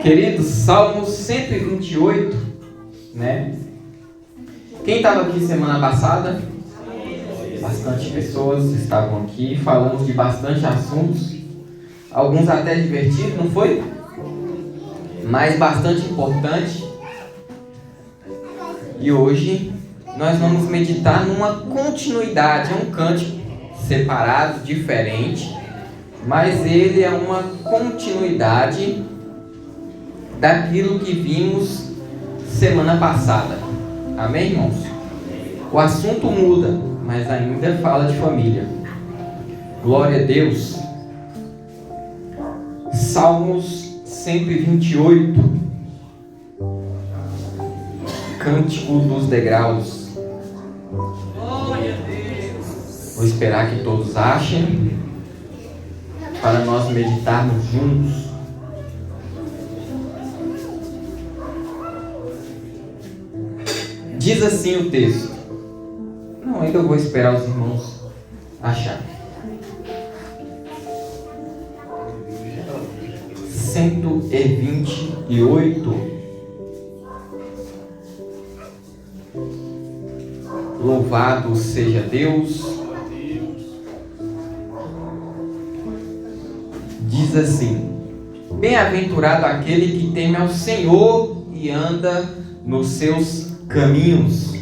Queridos, Salmo 128, né? Quem estava aqui semana passada? Bastante pessoas estavam aqui, falamos de bastante assuntos, alguns até divertidos, não foi? Mas bastante importante. E hoje nós vamos meditar numa continuidade, é um cântico separado, diferente, mas ele é uma continuidade daquilo que vimos semana passada. Amém, irmãos? O assunto muda, mas ainda fala de família. Glória a Deus. Salmos 128. Cântico dos degraus. Glória a Deus. Vou esperar que todos achem para nós meditarmos juntos. Diz assim o texto. Não, ainda eu vou esperar os irmãos achar. 128. Louvado seja Deus. Diz assim: bem-aventurado aquele que teme ao Senhor e anda nos seus caminhos,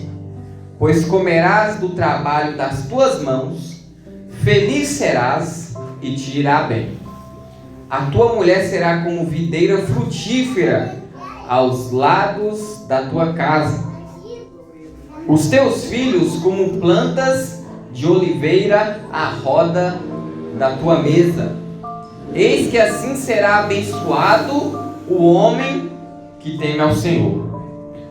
pois comerás do trabalho das tuas mãos, feliz serás e te irá bem. A tua mulher será como videira frutífera aos lados da tua casa, os teus filhos como plantas de oliveira à roda da tua mesa. Eis que assim será abençoado o homem que teme ao Senhor.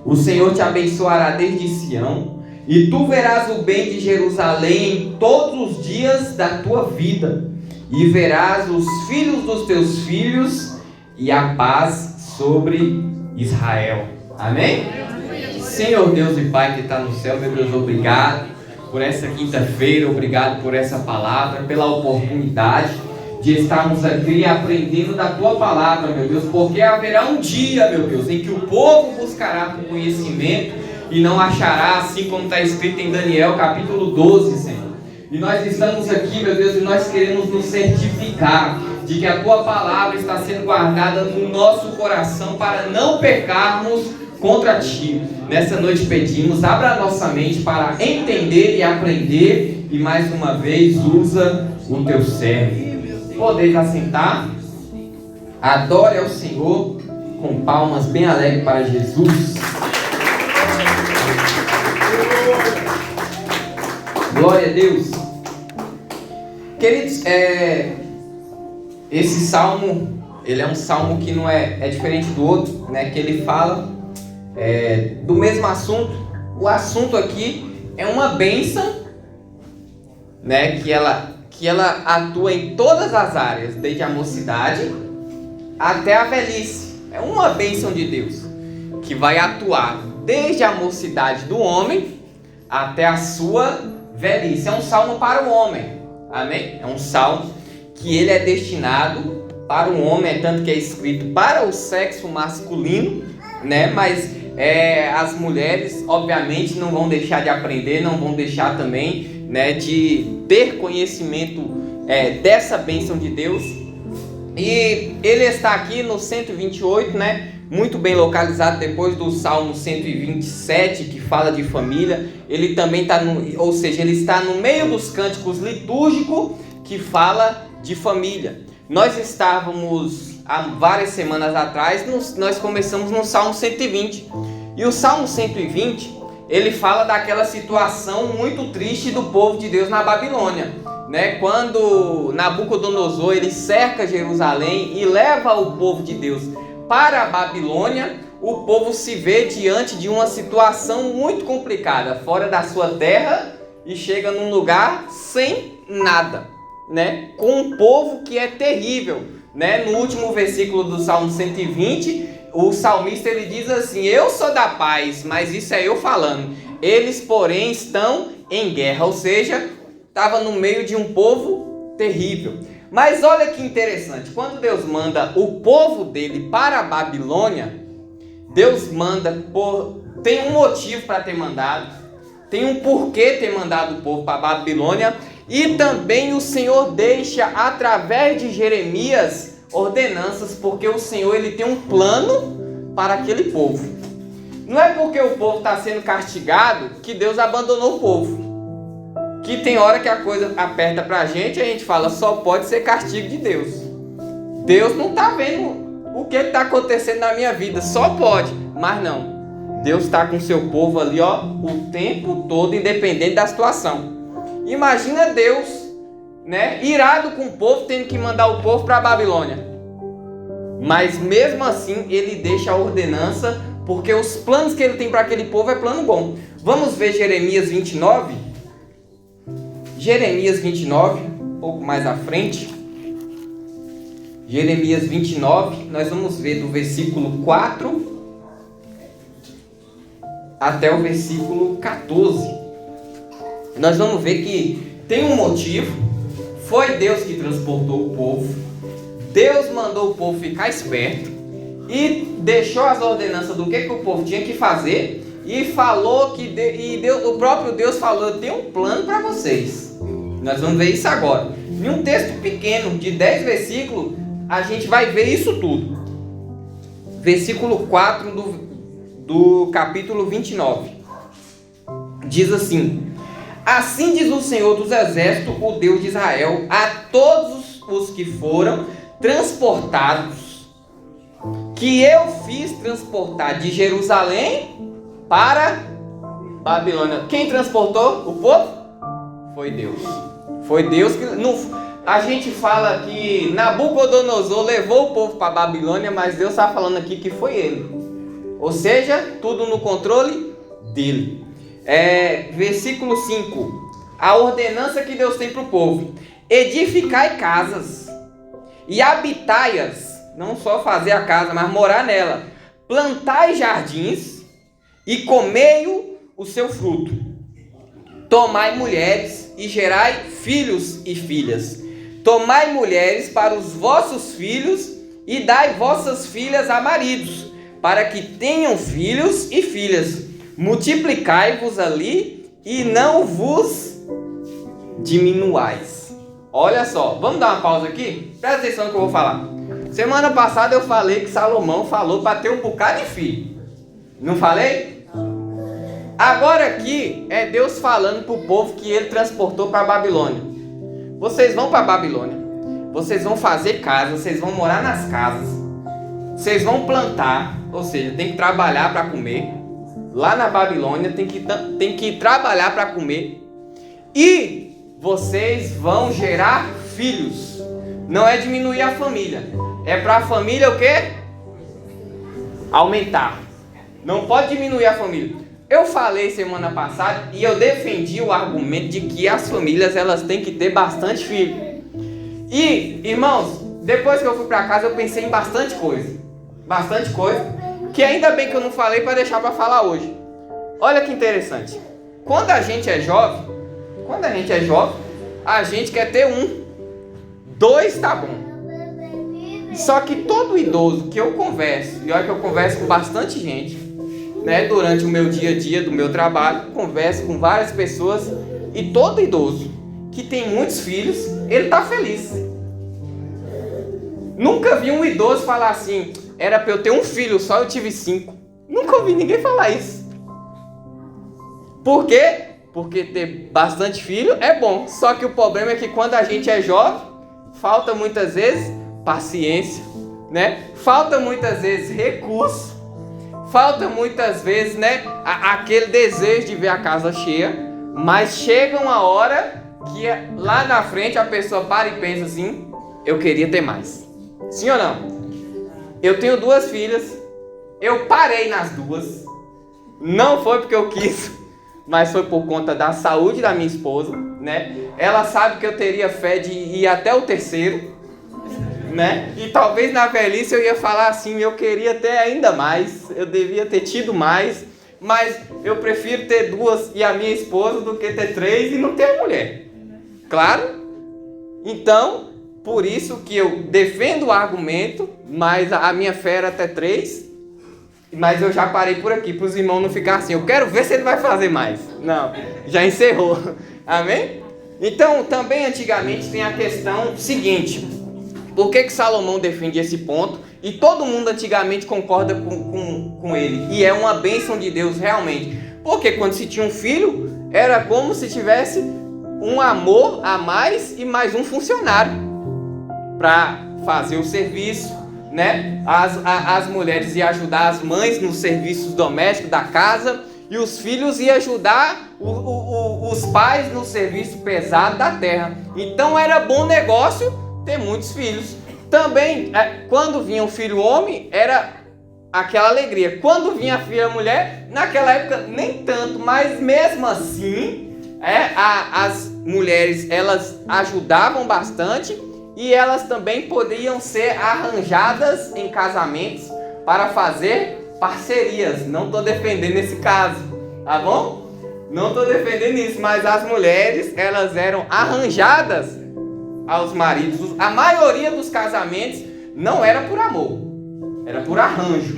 O Senhor te abençoará desde Sião, e tu verás o bem de Jerusalém em todos os dias da tua vida, e verás os filhos dos teus filhos, e a paz sobre Israel. Amém? Senhor Deus e Pai que está no céu, meu Deus, obrigado por essa quinta-feira, obrigado por essa palavra, pela oportunidade de estarmos aqui aprendendo da Tua palavra, meu Deus, porque haverá um dia, meu Deus, em que o povo buscará por conhecimento e não achará, assim como está escrito em Daniel capítulo 12, Senhor. E nós estamos aqui, meu Deus, e nós queremos nos certificar de que a Tua palavra está sendo guardada no nosso coração para não pecarmos contra Ti. Nessa noite pedimos, abra a nossa mente para entender e aprender, e mais uma vez usa o Teu servo. Podeis assentar. Adore ao Senhor com palmas bem alegres para Jesus. Glória a Deus. Queridos, esse salmo, ele é um salmo que não é diferente do outro, né? Que ele fala do mesmo assunto. O assunto aqui é uma bênção, né? Que ela atua em todas as áreas, desde a mocidade até a velhice. É uma bênção de Deus que vai atuar desde a mocidade do homem até a sua velhice. É um salmo para o homem, amém? É um salmo que ele é destinado para o homem, é tanto que é escrito para o sexo masculino, né? Mas as mulheres, obviamente, não vão deixar de aprender, não vão deixar também, né, de ter conhecimento dessa bênção de Deus. E ele está aqui no 128, né, muito bem localizado depois do Salmo 127, que fala de família. Ele também está ou seja, ele está no meio dos cânticos litúrgicos que fala de família. Nós estávamos há várias semanas atrás, nós começamos no Salmo 120. E o Salmo 120, ele fala daquela situação muito triste do povo de Deus na Babilônia, né? Quando Nabucodonosor ele cerca Jerusalém e leva o povo de Deus para a Babilônia, o povo se vê diante de uma situação muito complicada, fora da sua terra, e chega num lugar sem nada, né? Com um povo que é terrível, né? No último versículo do Salmo 120, o salmista ele diz assim: eu sou da paz, mas isso é eu falando. Eles, porém, estão em guerra, ou seja, estava no meio de um povo terrível. Mas olha que interessante, quando Deus manda o povo dele para a Babilônia, Deus manda tem um motivo para ter mandado, tem um porquê ter mandado o povo para a Babilônia, e também o Senhor deixa através de Jeremias ordenanças, porque o Senhor ele tem um plano para aquele povo. Não é porque o povo está sendo castigado que Deus abandonou o povo. Que tem hora que a coisa aperta pra gente e a gente fala, só pode ser castigo de Deus. Deus não está vendo o que está acontecendo na minha vida, só pode. Mas não, Deus está com o seu povo ali, ó, o tempo todo, independente da situação. Imagina Deus, né, irado com o povo, tendo que mandar o povo para a Babilônia. Mas mesmo assim, ele deixa a ordenança, porque os planos que ele tem para aquele povo é plano bom. Vamos ver Jeremias 29? Jeremias 29, um pouco mais à frente. Jeremias 29, nós vamos ver do versículo 4 até o versículo 14. Nós vamos ver que tem um motivo. Foi Deus que transportou o povo. Deus mandou o povo ficar esperto e deixou as ordenanças do que o povo tinha que fazer. E falou que o próprio Deus falou, eu tenho um plano para vocês. Nós vamos ver isso agora. Em um texto pequeno, de 10 versículos, a gente vai ver isso tudo. Versículo 4 do capítulo 29. Diz assim: assim diz o Senhor dos Exércitos, o Deus de Israel, a todos os que foram transportados, que eu fiz transportar de Jerusalém para Babilônia. Quem transportou o povo? Foi Deus. Foi Deus que... a gente fala que Nabucodonosor levou o povo para Babilônia, mas Deus está falando aqui que foi ele. Ou seja, tudo no controle dele. Versículo 5. A ordenança que Deus tem para o povo: edificai casas e habitai-as. Não só fazer a casa, mas morar nela. Plantai jardins e comei o seu fruto. Tomai mulheres e gerai filhos e filhas. Tomai mulheres para os vossos filhos e dai vossas filhas a maridos, para que tenham filhos e filhas. Multiplicai-vos ali e não vos diminuais. Olha só, vamos dar uma pausa aqui? Presta atenção no que eu vou falar. Semana passada eu falei que Salomão falou para ter um bocado de filho. Não falei? Agora aqui é Deus falando para o povo que ele transportou para a Babilônia. Vocês vão para a Babilônia, vocês vão fazer casa, vocês vão morar nas casas, vocês vão plantar, ou seja, tem que trabalhar para comer. Lá na Babilônia tem que trabalhar para comer. E vocês vão gerar filhos. Não é diminuir a família, é para a família o quê? Aumentar. Não pode diminuir a família. Eu falei semana passada e eu defendi o argumento de que as famílias elas têm que ter bastante filho. E, irmãos, depois que eu fui para casa eu pensei em bastante coisa. Bastante coisa. Que ainda bem que eu não falei para deixar para falar hoje. Olha que interessante. Quando a gente é jovem, a gente quer ter 1. 2 tá bom. Só que todo idoso que eu converso, e olha que eu converso com bastante gente, né, durante o meu dia a dia do meu trabalho, converso com várias pessoas, e todo idoso que tem muitos filhos, ele está feliz. Nunca vi um idoso falar assim, era para eu ter um filho só, eu tive 5. Nunca ouvi ninguém falar isso. Por quê? Porque ter bastante filho é bom, só que o problema é que quando a gente é jovem, falta muitas vezes paciência, né? Falta muitas vezes recurso, falta muitas vezes, né, aquele desejo de ver a casa cheia, mas chega uma hora que lá na frente a pessoa para e pensa assim, eu queria ter mais. Sim ou não? Eu tenho 2 filhas, eu parei nas 2, não foi porque eu quis, mas foi por conta da saúde da minha esposa, né? Ela sabe que eu teria fé de ir até o 3º, né? E talvez na velhice eu ia falar assim, eu queria ter ainda mais, eu devia ter tido mais, mas eu prefiro ter 2 e a minha esposa do que ter 3 e não ter a mulher. Claro? Então, Por isso que eu defendo o argumento, mas a minha fé era até 3, mas eu já parei por aqui, para os irmãos não ficarem assim, eu quero ver se ele vai fazer mais. Não, já encerrou. Amém? Então, também antigamente tem a questão seguinte, por que Salomão defende esse ponto? E todo mundo antigamente concorda com ele, e é uma bênção de Deus realmente, porque quando se tinha um filho, era como se tivesse um amor a mais e mais um funcionário para fazer o serviço, né? As mulheres iam ajudar as mães nos serviços domésticos da casa, e os filhos iam ajudar os pais no serviço pesado da terra. Então era bom negócio ter muitos filhos. Também, quando vinha um filho homem, era aquela alegria. Quando vinha a filha mulher, naquela época nem tanto, mas mesmo assim, as mulheres, elas ajudavam bastante, e elas também podiam ser arranjadas em casamentos para fazer parcerias. Não estou defendendo esse caso, tá bom? Não estou defendendo isso, mas as mulheres, elas eram arranjadas aos maridos. A maioria dos casamentos não era por amor, era por arranjo.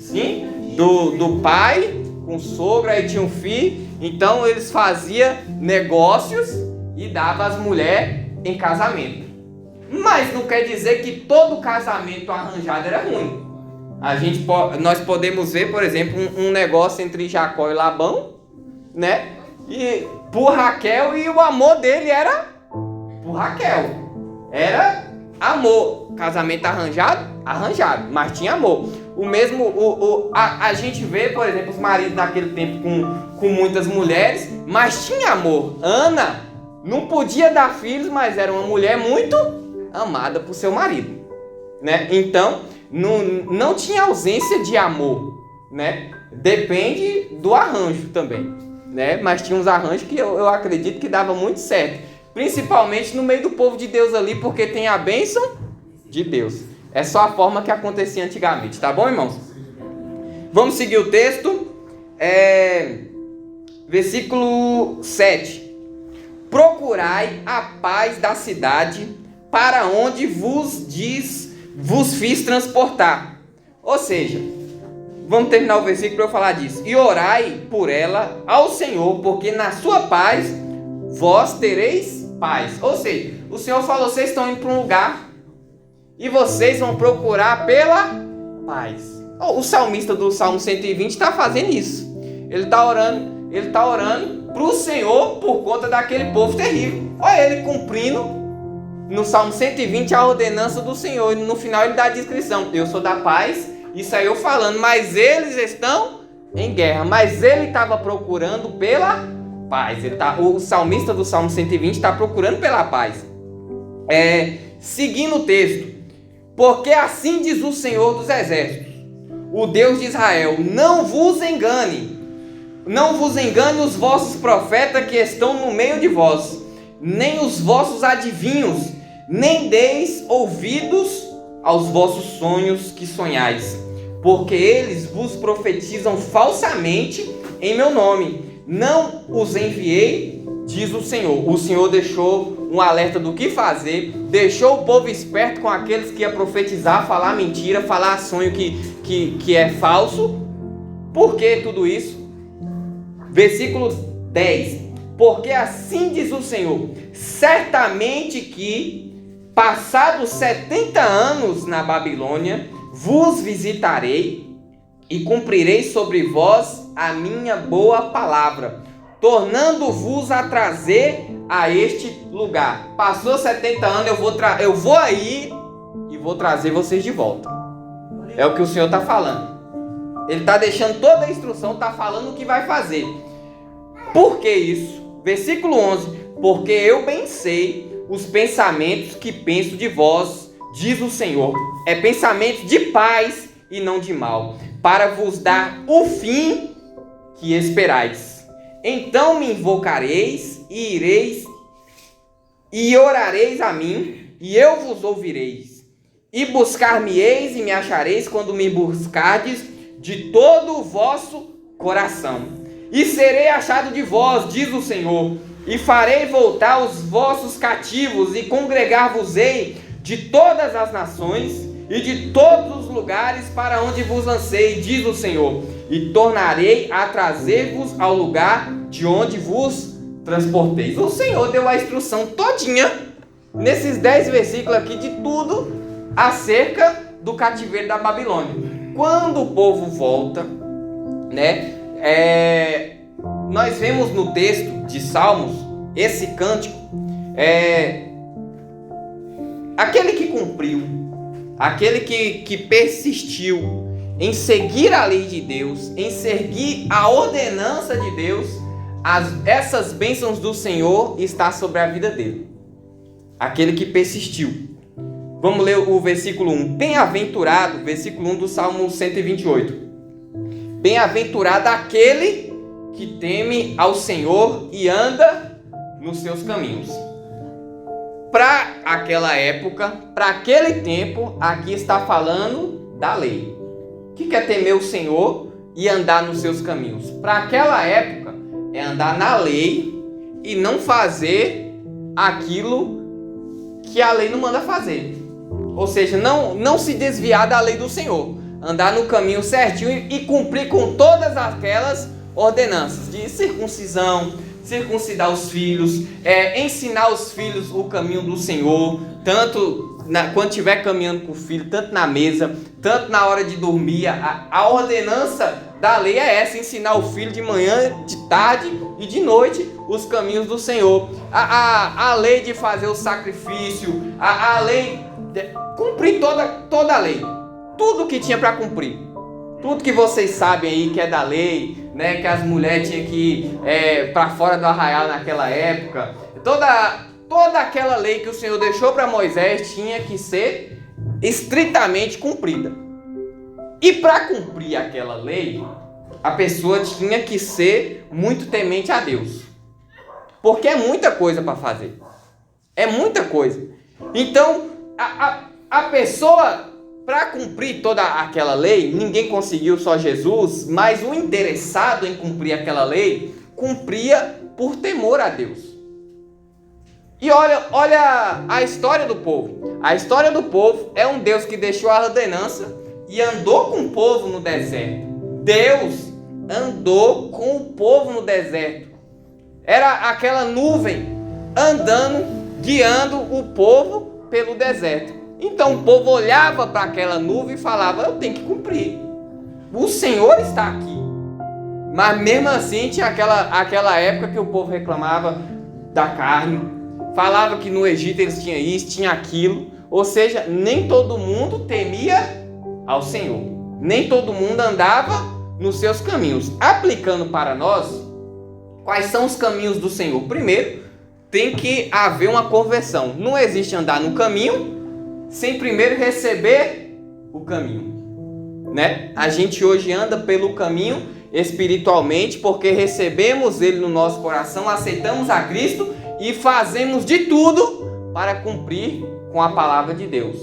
Sim? Do pai com o sogro, aí tinha um filho, então eles faziam negócios e davam as mulheres em casamento. Mas não quer dizer que todo casamento arranjado era ruim. Nós podemos ver, por exemplo, um negócio entre Jacó e Labão, né? E por Raquel, e o amor dele era por Raquel. Era amor. Casamento arranjado, mas tinha amor. O mesmo, a gente vê, por exemplo, os maridos naquele tempo com muitas mulheres, mas tinha amor. Ana não podia dar filhos, mas era uma mulher muito amada por seu marido, né? Então, não tinha ausência de amor, né? Depende do arranjo também, né? Mas tinha uns arranjos que eu acredito que dava muito certo, principalmente no meio do povo de Deus ali, porque tem a bênção de Deus. É só a forma que acontecia antigamente, tá bom, irmãos? Vamos seguir o texto. Versículo 7. Procurai a paz da cidade para onde vos fiz transportar. Ou seja, vamos terminar o versículo para eu falar disso. E orai por ela ao Senhor, porque na sua paz vós tereis paz. Ou seja, o Senhor falou, vocês estão indo para um lugar e vocês vão procurar pela paz. O salmista do Salmo 120 está fazendo isso. Ele está orando para o Senhor por conta daquele povo terrível. Olha ele cumprindo no Salmo 120 a ordenança do Senhor. E no final ele dá a descrição. Eu sou da paz, isso aí eu falando, mas eles estão em guerra. Mas ele estava procurando pela paz. O salmista do Salmo 120 está procurando pela paz. Seguindo o texto. Porque assim diz o Senhor dos Exércitos, o Deus de Israel, não vos engane os vossos profetas que estão no meio de vós, nem os vossos adivinhos, nem deis ouvidos aos vossos sonhos que sonhais, porque eles vos profetizam falsamente em meu nome. Não os enviei, diz o Senhor. O Senhor deixou um alerta do que fazer, deixou o povo esperto com aqueles que ia profetizar, falar mentira, falar sonho que é falso. Por que tudo isso? Versículo 10. Porque assim diz o Senhor, certamente que, passados 70 anos na Babilônia, vos visitarei e cumprirei sobre vós a minha boa palavra, tornando-vos a trazer a este lugar. Passou 70 anos, eu vou aí e vou trazer vocês de volta. É o que o Senhor está falando. Ele está deixando toda a instrução, está falando o que vai fazer. Por que isso? Versículo 11. Porque eu bem sei os pensamentos que penso de vós, diz o Senhor. É pensamento de paz e não de mal, para vos dar o fim que esperais. Então me invocareis e ireis e orareis a mim, e eu vos ouvireis. E buscar-me-eis e me achareis quando me buscardes de todo o vosso coração. E serei achado de vós, diz o Senhor, E farei voltar os vossos cativos, e congregar-vos-ei de todas as nações e de todos os lugares para onde vos lancei, diz o Senhor, e tornarei a trazer-vos ao lugar de onde vos transporteis. O Senhor deu a instrução todinha nesses 10 versículos aqui de tudo acerca do cativeiro da Babilônia. Quando o povo volta, né, nós vemos no texto de Salmos esse cântico, aquele que cumpriu, aquele que persistiu em seguir a lei de Deus, em seguir a ordenança de Deus, essas bênçãos do Senhor estão sobre a vida dele. Aquele que persistiu. Vamos ler o versículo 1. Bem-aventurado, versículo 1 do Salmo 128. Bem-aventurado aquele que teme ao Senhor e anda nos seus caminhos. Para aquela época, para aquele tempo, aqui está falando da lei. O que é temer o Senhor e andar nos seus caminhos? Para aquela época, é andar na lei e não fazer aquilo que a lei não manda fazer. Ou seja, não se desviar da lei do Senhor. Andar no caminho certinho e cumprir com todas aquelas ordenanças de circuncisão, circuncidar os filhos, ensinar os filhos o caminho do Senhor, tanto quando estiver caminhando com o filho, tanto na mesa, tanto na hora de dormir. A ordenança da lei é essa: ensinar o filho de manhã, de tarde e de noite os caminhos do Senhor. A lei de fazer o sacrifício, a lei de cumprir toda a lei, tudo que tinha para cumprir. Tudo que vocês sabem aí que é da lei, né, que as mulheres tinham que ir para fora do arraial naquela época. Toda aquela lei que o Senhor deixou para Moisés tinha que ser estritamente cumprida. E para cumprir aquela lei, a pessoa tinha que ser muito temente a Deus. Porque é muita coisa para fazer. É muita coisa. Então, a pessoa, para cumprir toda aquela lei, ninguém conseguiu, só Jesus, mas o interessado em cumprir aquela lei, cumpria por temor a Deus. E olha a história do povo. A história do povo é um Deus que deixou a ordenança e andou com o povo no deserto. Deus andou com o povo no deserto. Era aquela nuvem andando, guiando o povo pelo deserto. Então o povo olhava para aquela nuvem e falava: eu tenho que cumprir. O Senhor está aqui. Mas mesmo assim tinha aquela época que o povo reclamava da carne. Falava que no Egito eles tinham isso, tinha aquilo. Ou seja, nem todo mundo temia ao Senhor. Nem todo mundo andava nos seus caminhos. Aplicando para nós, quais são os caminhos do Senhor? Primeiro, tem que haver uma conversão. Não existe andar no caminho sem primeiro receber o caminho, né? A gente hoje anda pelo caminho espiritualmente porque recebemos Ele no nosso coração, aceitamos a Cristo e fazemos de tudo para cumprir com a palavra de Deus,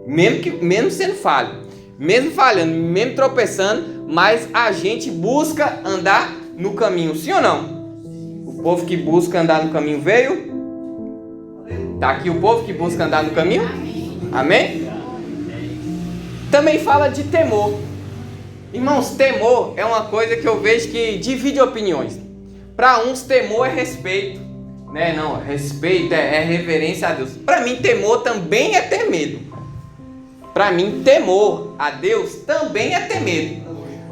mesmo sendo falho, mesmo falhando, mesmo tropeçando, mas a gente busca andar no caminho, sim ou não? O povo que busca andar no caminho veio? Está aqui o povo que busca andar no caminho? Amém? Também fala de temor. Irmãos, temor é uma coisa que eu vejo que divide opiniões. Para uns, temor é respeito, né? Não, respeito é reverência a Deus. Para mim, temor também é ter medo. Para mim, temor a Deus também é ter medo.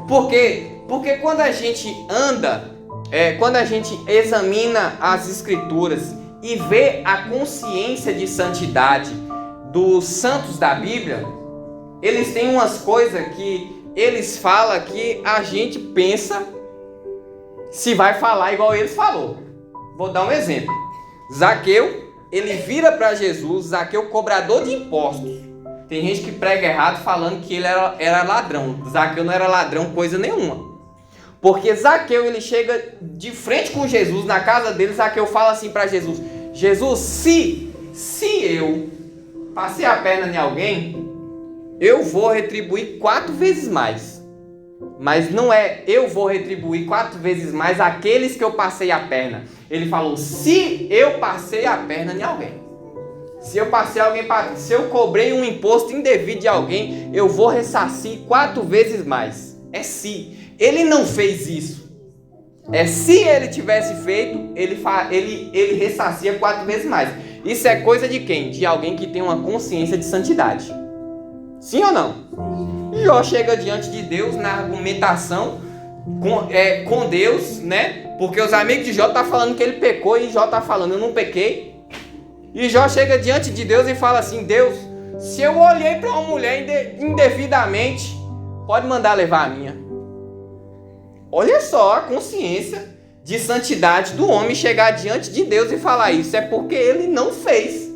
Por quê? Porque quando a gente anda, quando a gente examina as Escrituras e vê a consciência de santidade dos santos da Bíblia, eles têm umas coisas que eles falam que a gente pensa se vai falar igual eles falou. Vou dar um exemplo. Zaqueu, ele vira para Jesus. Zaqueu, cobrador de impostos. Tem gente que prega errado falando que ele era ladrão. Zaqueu não era ladrão coisa nenhuma. Porque Zaqueu, ele chega de frente com Jesus na casa dele. Zaqueu fala assim para Jesus: Jesus, se eu passei a perna em alguém, eu vou retribuir 4 vezes mais. Mas não é eu vou retribuir 4 vezes mais aqueles que eu passei a perna. Ele falou, se eu passei a perna em alguém. Se eu cobrei um imposto indevido de alguém, eu vou ressarcir 4 vezes mais. É se. Ele não fez isso. É se ele tivesse feito, ele ressarcia 4 vezes mais. Isso é coisa de quem? De alguém que tem uma consciência de santidade. Sim ou não? Jó chega diante de Deus na argumentação com Deus, né? Porque os amigos de Jó estão falando que ele pecou e Jó está falando, eu não pequei. E Jó chega diante de Deus e fala assim, Deus, se eu olhei para uma mulher indevidamente, pode mandar levar a minha. Olha só a consciência de santidade do homem chegar diante de Deus e falar isso. É porque ele não fez.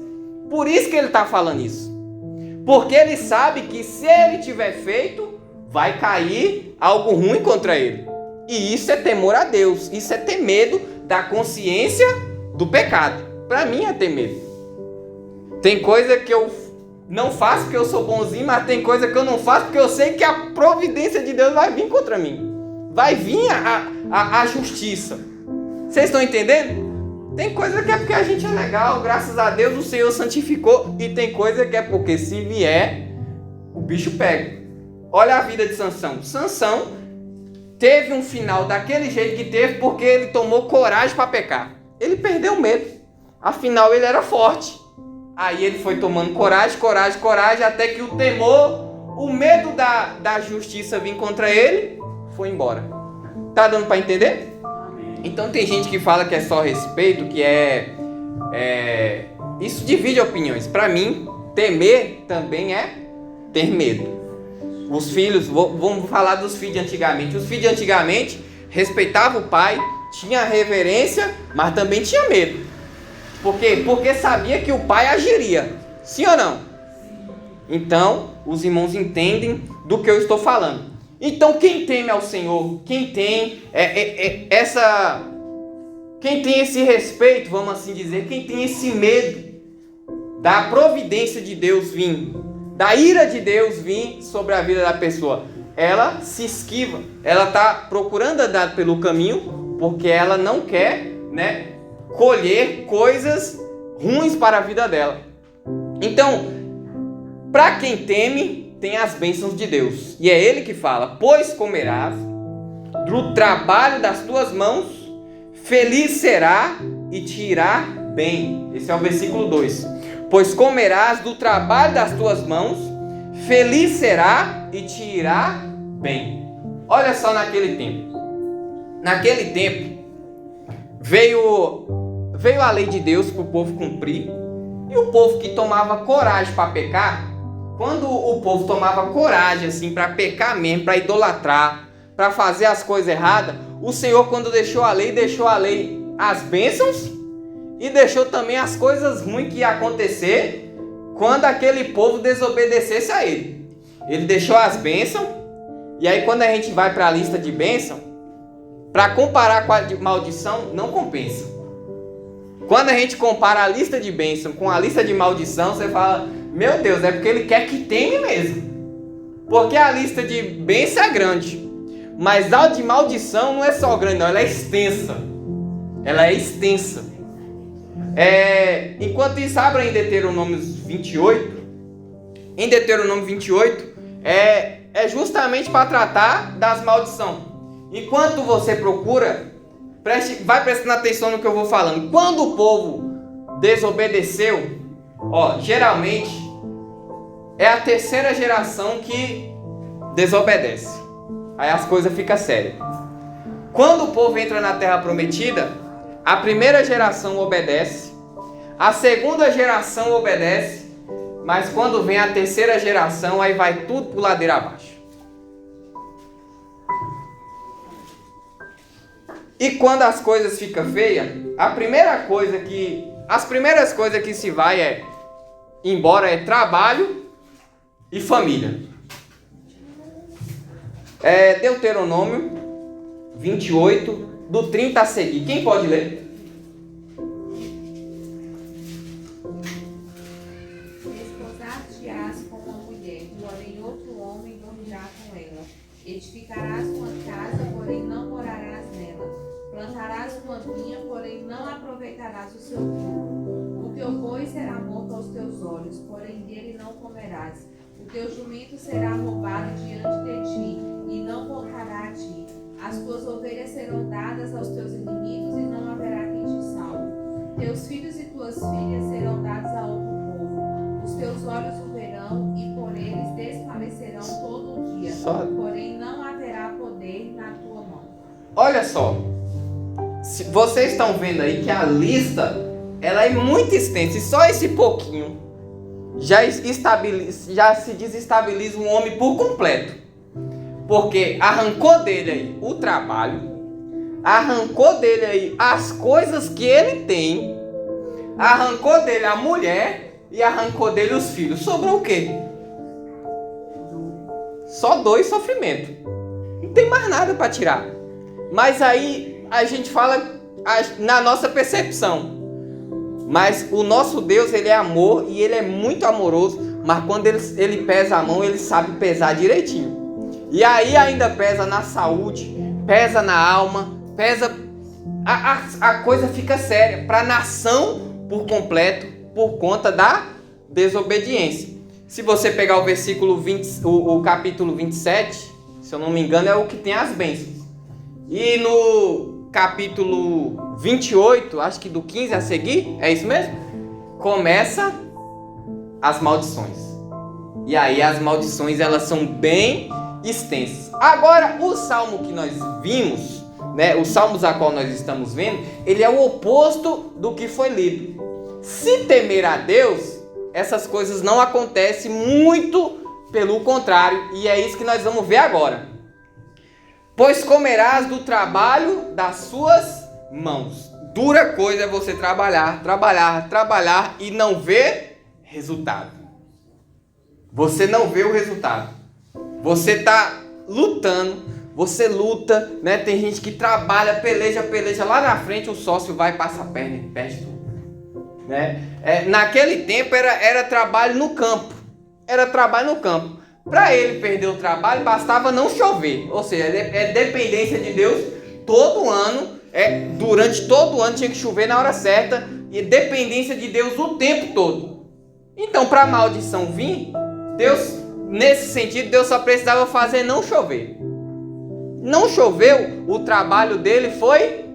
Por isso que ele está falando isso. Porque ele sabe que se ele tiver feito, vai cair algo ruim contra ele. E isso é temor a Deus. Isso é ter medo da consciência do pecado. Para mim é ter medo. Tem coisa que eu não faço porque eu sou bonzinho, mas tem coisa que eu não faço porque eu sei que a providência de Deus vai vir contra mim. Vai vir a justiça. Vocês estão entendendo? Tem coisa que é porque a gente é legal, graças a Deus o Senhor santificou. E tem coisa que é porque se vier, o bicho pega. Olha a vida de Sansão. Sansão teve um final daquele jeito que teve porque ele tomou coragem para pecar. Ele perdeu o medo. Afinal ele era forte. Aí ele foi tomando coragem, até que o temor, o medo da justiça vir contra ele, foi embora. Tá dando para entender? Então tem gente que fala que é só respeito, que isso divide opiniões. Para mim, temer também é ter medo. Os filhos, vamos falar dos filhos de antigamente. Os filhos de antigamente respeitavam o pai, tinha reverência, mas também tinha medo. Por quê? Porque sabia que o pai agiria. Sim ou não? Então, os irmãos entendem do que eu estou falando. Então, quem teme ao Senhor, quem tem quem tem esse respeito, vamos assim dizer, quem tem esse medo da providência de Deus vir, da ira de Deus vir sobre a vida da pessoa, ela se esquiva. Ela está procurando andar pelo caminho porque ela não quer, né, colher coisas ruins para a vida dela. Então, para quem teme, tem as bênçãos de Deus. E é Ele que fala, pois comerás do trabalho das tuas mãos, feliz será e te irá bem. Esse é o versículo 2. Pois comerás do trabalho das tuas mãos, feliz será e te irá bem. Olha só naquele tempo. Naquele tempo, veio a lei de Deus para o povo cumprir. E o povo que tomava coragem para pecar, quando o povo tomava coragem assim para pecar mesmo, para idolatrar, para fazer as coisas erradas, o Senhor, quando deixou a lei as bênçãos e deixou também as coisas ruins que ia acontecer quando aquele povo desobedecesse a Ele. Ele deixou as bênçãos, e aí quando a gente vai para a lista de bênção, para comparar com a de maldição, não compensa. Quando a gente compara a lista de bênção com a lista de maldição, você fala, meu Deus, é porque Ele quer que tenha mesmo. Porque a lista de bênção é grande, mas a de maldição não é só grande, não, ela é extensa. Ela é extensa. Enquanto isso, abra em Deuteronômio 28. Em Deuteronômio 28, é justamente para tratar das maldições. Enquanto você procura, vai prestando atenção no que eu vou falando. Quando o povo desobedeceu, geralmente é a terceira geração que desobedece. Aí as coisas ficam sérias. Quando o povo entra na terra prometida, a primeira geração obedece, a segunda geração obedece, mas quando vem a terceira geração, aí vai tudo por ladeira abaixo. E quando as coisas ficam feias, as primeiras coisas que se vai embora é trabalho e família. Deuteronômio 28, do 30 a seguir. Quem pode ler? Desposar-te-ás com uma mulher, porém outro homem dormirá com ela. Edificarás uma casa, porém não morarás nela. Plantarás uma vinha, porém não aproveitarás o seu fruto. O teu boi será morto aos teus olhos, porém dele não comerás. O teu jumento será roubado diante de ti, e não voltará a ti. As tuas ovelhas serão dadas aos teus inimigos, e não haverá quem te salve. Teus filhos e tuas filhas serão dados a outro povo. Os teus olhos o verão, e por eles desfalecerão todo o dia. Porém não haverá poder na tua mão. Olha só, se vocês estão vendo aí que a lista ela é muito extensa, e só esse pouquinho já se desestabiliza um homem por completo, porque arrancou dele aí o trabalho, arrancou dele aí as coisas que ele tem, arrancou dele a mulher e arrancou dele os filhos. Sobrou o quê? Só dor e sofrimento. Não tem mais nada para tirar. Mas aí a gente fala na nossa percepção. Mas o nosso Deus, ele é amor e ele é muito amoroso. Mas quando ele pesa a mão, ele sabe pesar direitinho. E aí ainda pesa na saúde, pesa na alma, pesa... A coisa fica séria para a nação por completo, por conta da desobediência. Se você pegar o versículo 20, o capítulo 27, se eu não me engano, é o que tem as bênçãos. E no capítulo 28, acho que do 15 a seguir, é isso mesmo? Começa as maldições. E aí as maldições, elas são bem extensas. Agora, o salmo que nós vimos, né, os salmos a qual nós estamos vendo, ele é o oposto do que foi lido. Se temer a Deus, essas coisas não acontecem, muito pelo contrário, e é isso que nós vamos ver agora. Pois comerás do trabalho das suas mãos. Dura coisa é você trabalhar e não ver resultado. Você não vê o resultado. Você está lutando, você luta, né? Tem gente que trabalha, peleja, lá na frente o sócio vai passar a perna e perde tudo. Né? Naquele tempo era trabalho no campo. Era trabalho no campo. Para ele perder o trabalho, bastava não chover. Ou seja, é dependência de Deus todo ano. Durante todo o ano tinha que chover na hora certa. E dependência de Deus o tempo todo. Então, para a maldição vir, Deus, nesse sentido, Deus só precisava fazer não chover. Não choveu, o trabalho dele foi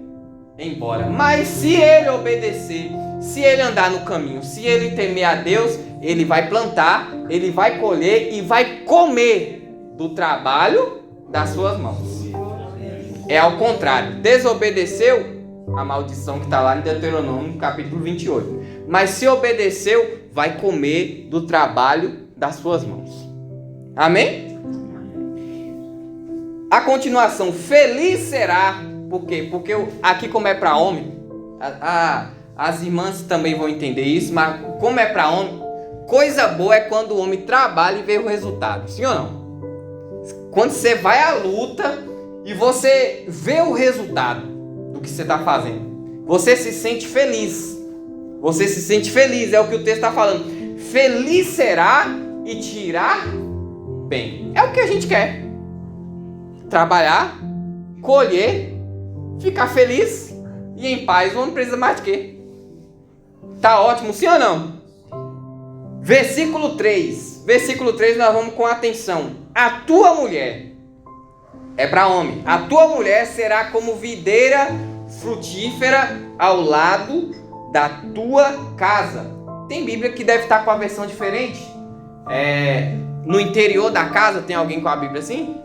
embora. Mas se ele obedecer, se ele andar no caminho, se ele temer a Deus, ele vai plantar, ele vai colher e vai comer do trabalho das suas mãos. É ao contrário. Desobedeceu, a maldição que está lá em Deuteronômio, capítulo 28. Mas se obedeceu, vai comer do trabalho das suas mãos. Amém? A continuação, feliz será. Por quê? Porque aqui, como é para homem, as irmãs também vão entender isso, mas como é para homem, coisa boa é quando o homem trabalha e vê o resultado. Sim ou não? Quando você vai à luta e você vê o resultado do que você está fazendo, você se sente feliz. Você se sente feliz, é o que o texto está falando. Feliz será e te irá bem. É o que a gente quer. Trabalhar, colher, ficar feliz e em paz. O homem precisa mais de quê? Tá ótimo, sim ou não? Versículo 3. Versículo 3 nós vamos com atenção. A tua mulher, é para homem, a tua mulher será como videira frutífera ao lado da tua casa. Tem Bíblia que deve estar com a versão diferente. No interior da casa, tem alguém com a Bíblia assim?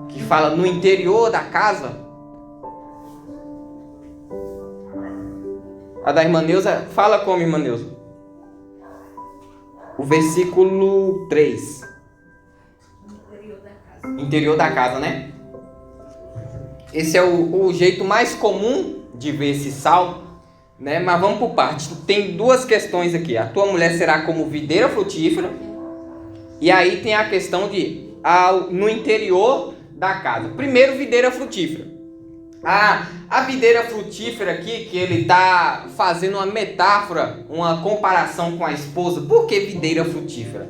Que fala no interior da casa. A da irmã Neuza, fala como, irmã Neuza? O versículo 3. Interior da casa. Interior da casa, né? Esse é o jeito mais comum de ver esse salmo, né? Mas vamos por parte. Tem duas questões aqui. A tua mulher será como videira frutífera. E aí tem a questão de no interior da casa. Primeiro, videira frutífera. A videira frutífera aqui, que ele está fazendo uma metáfora, uma comparação com a esposa. Por que videira frutífera?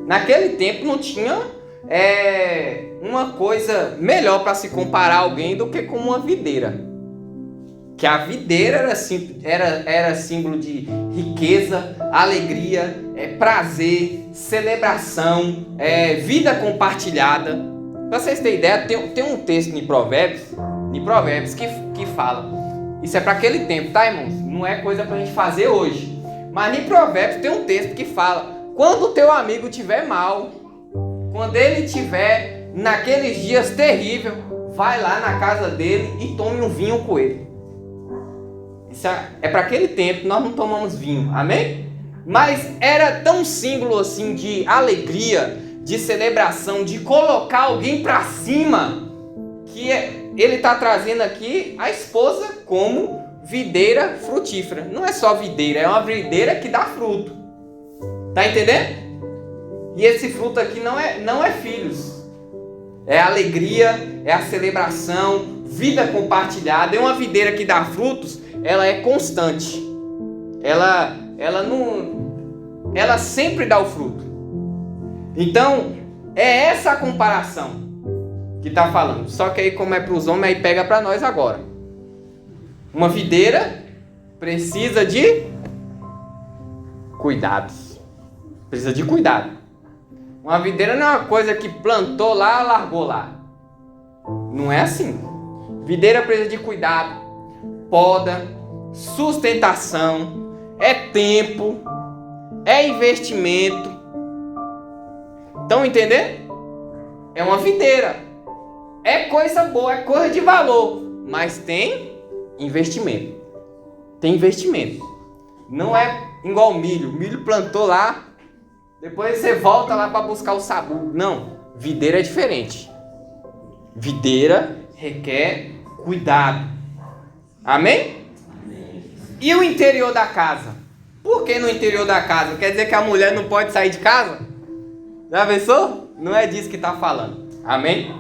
Naquele tempo não tinha uma coisa melhor para se comparar alguém do que com uma videira. Que a videira era símbolo de riqueza, alegria, prazer, celebração, vida compartilhada. Para vocês terem ideia, tem um texto em Provérbios que fala. Isso é para aquele tempo, tá, irmãos? Não é coisa para a gente fazer hoje. Mas em Provérbios tem um texto que fala: quando o teu amigo estiver mal, quando ele estiver naqueles dias terríveis, vai lá na casa dele e tome um vinho com ele. Isso é para aquele tempo, nós não tomamos vinho, amém? Mas era tão símbolo assim de alegria, de celebração, de colocar alguém para cima, que ele está trazendo aqui a esposa como videira frutífera. Não é só videira, é uma videira que dá fruto. Tá entendendo? E esse fruto aqui não é filhos. É alegria, é a celebração, vida compartilhada. É uma videira que dá frutos, ela é constante. Ela sempre dá o fruto. Então, é essa a comparação que está falando. Só que aí, como é para os homens, aí pega para nós agora. Uma videira precisa de cuidados. Precisa de cuidado. Uma videira não é uma coisa que plantou lá, largou lá. Não é assim. Videira precisa de cuidado, poda, sustentação, é tempo, é investimento. Estão entendendo? É uma videira. É coisa boa, é coisa de valor, mas tem investimento. Tem investimento. Não é igual milho. Milho plantou lá, depois você volta lá para buscar o sabugo. Não, videira é diferente. Videira requer cuidado. Amém? E o interior da casa? Por que no interior da casa? Quer dizer que a mulher não pode sair de casa? Já pensou? Não é disso que está falando. Amém?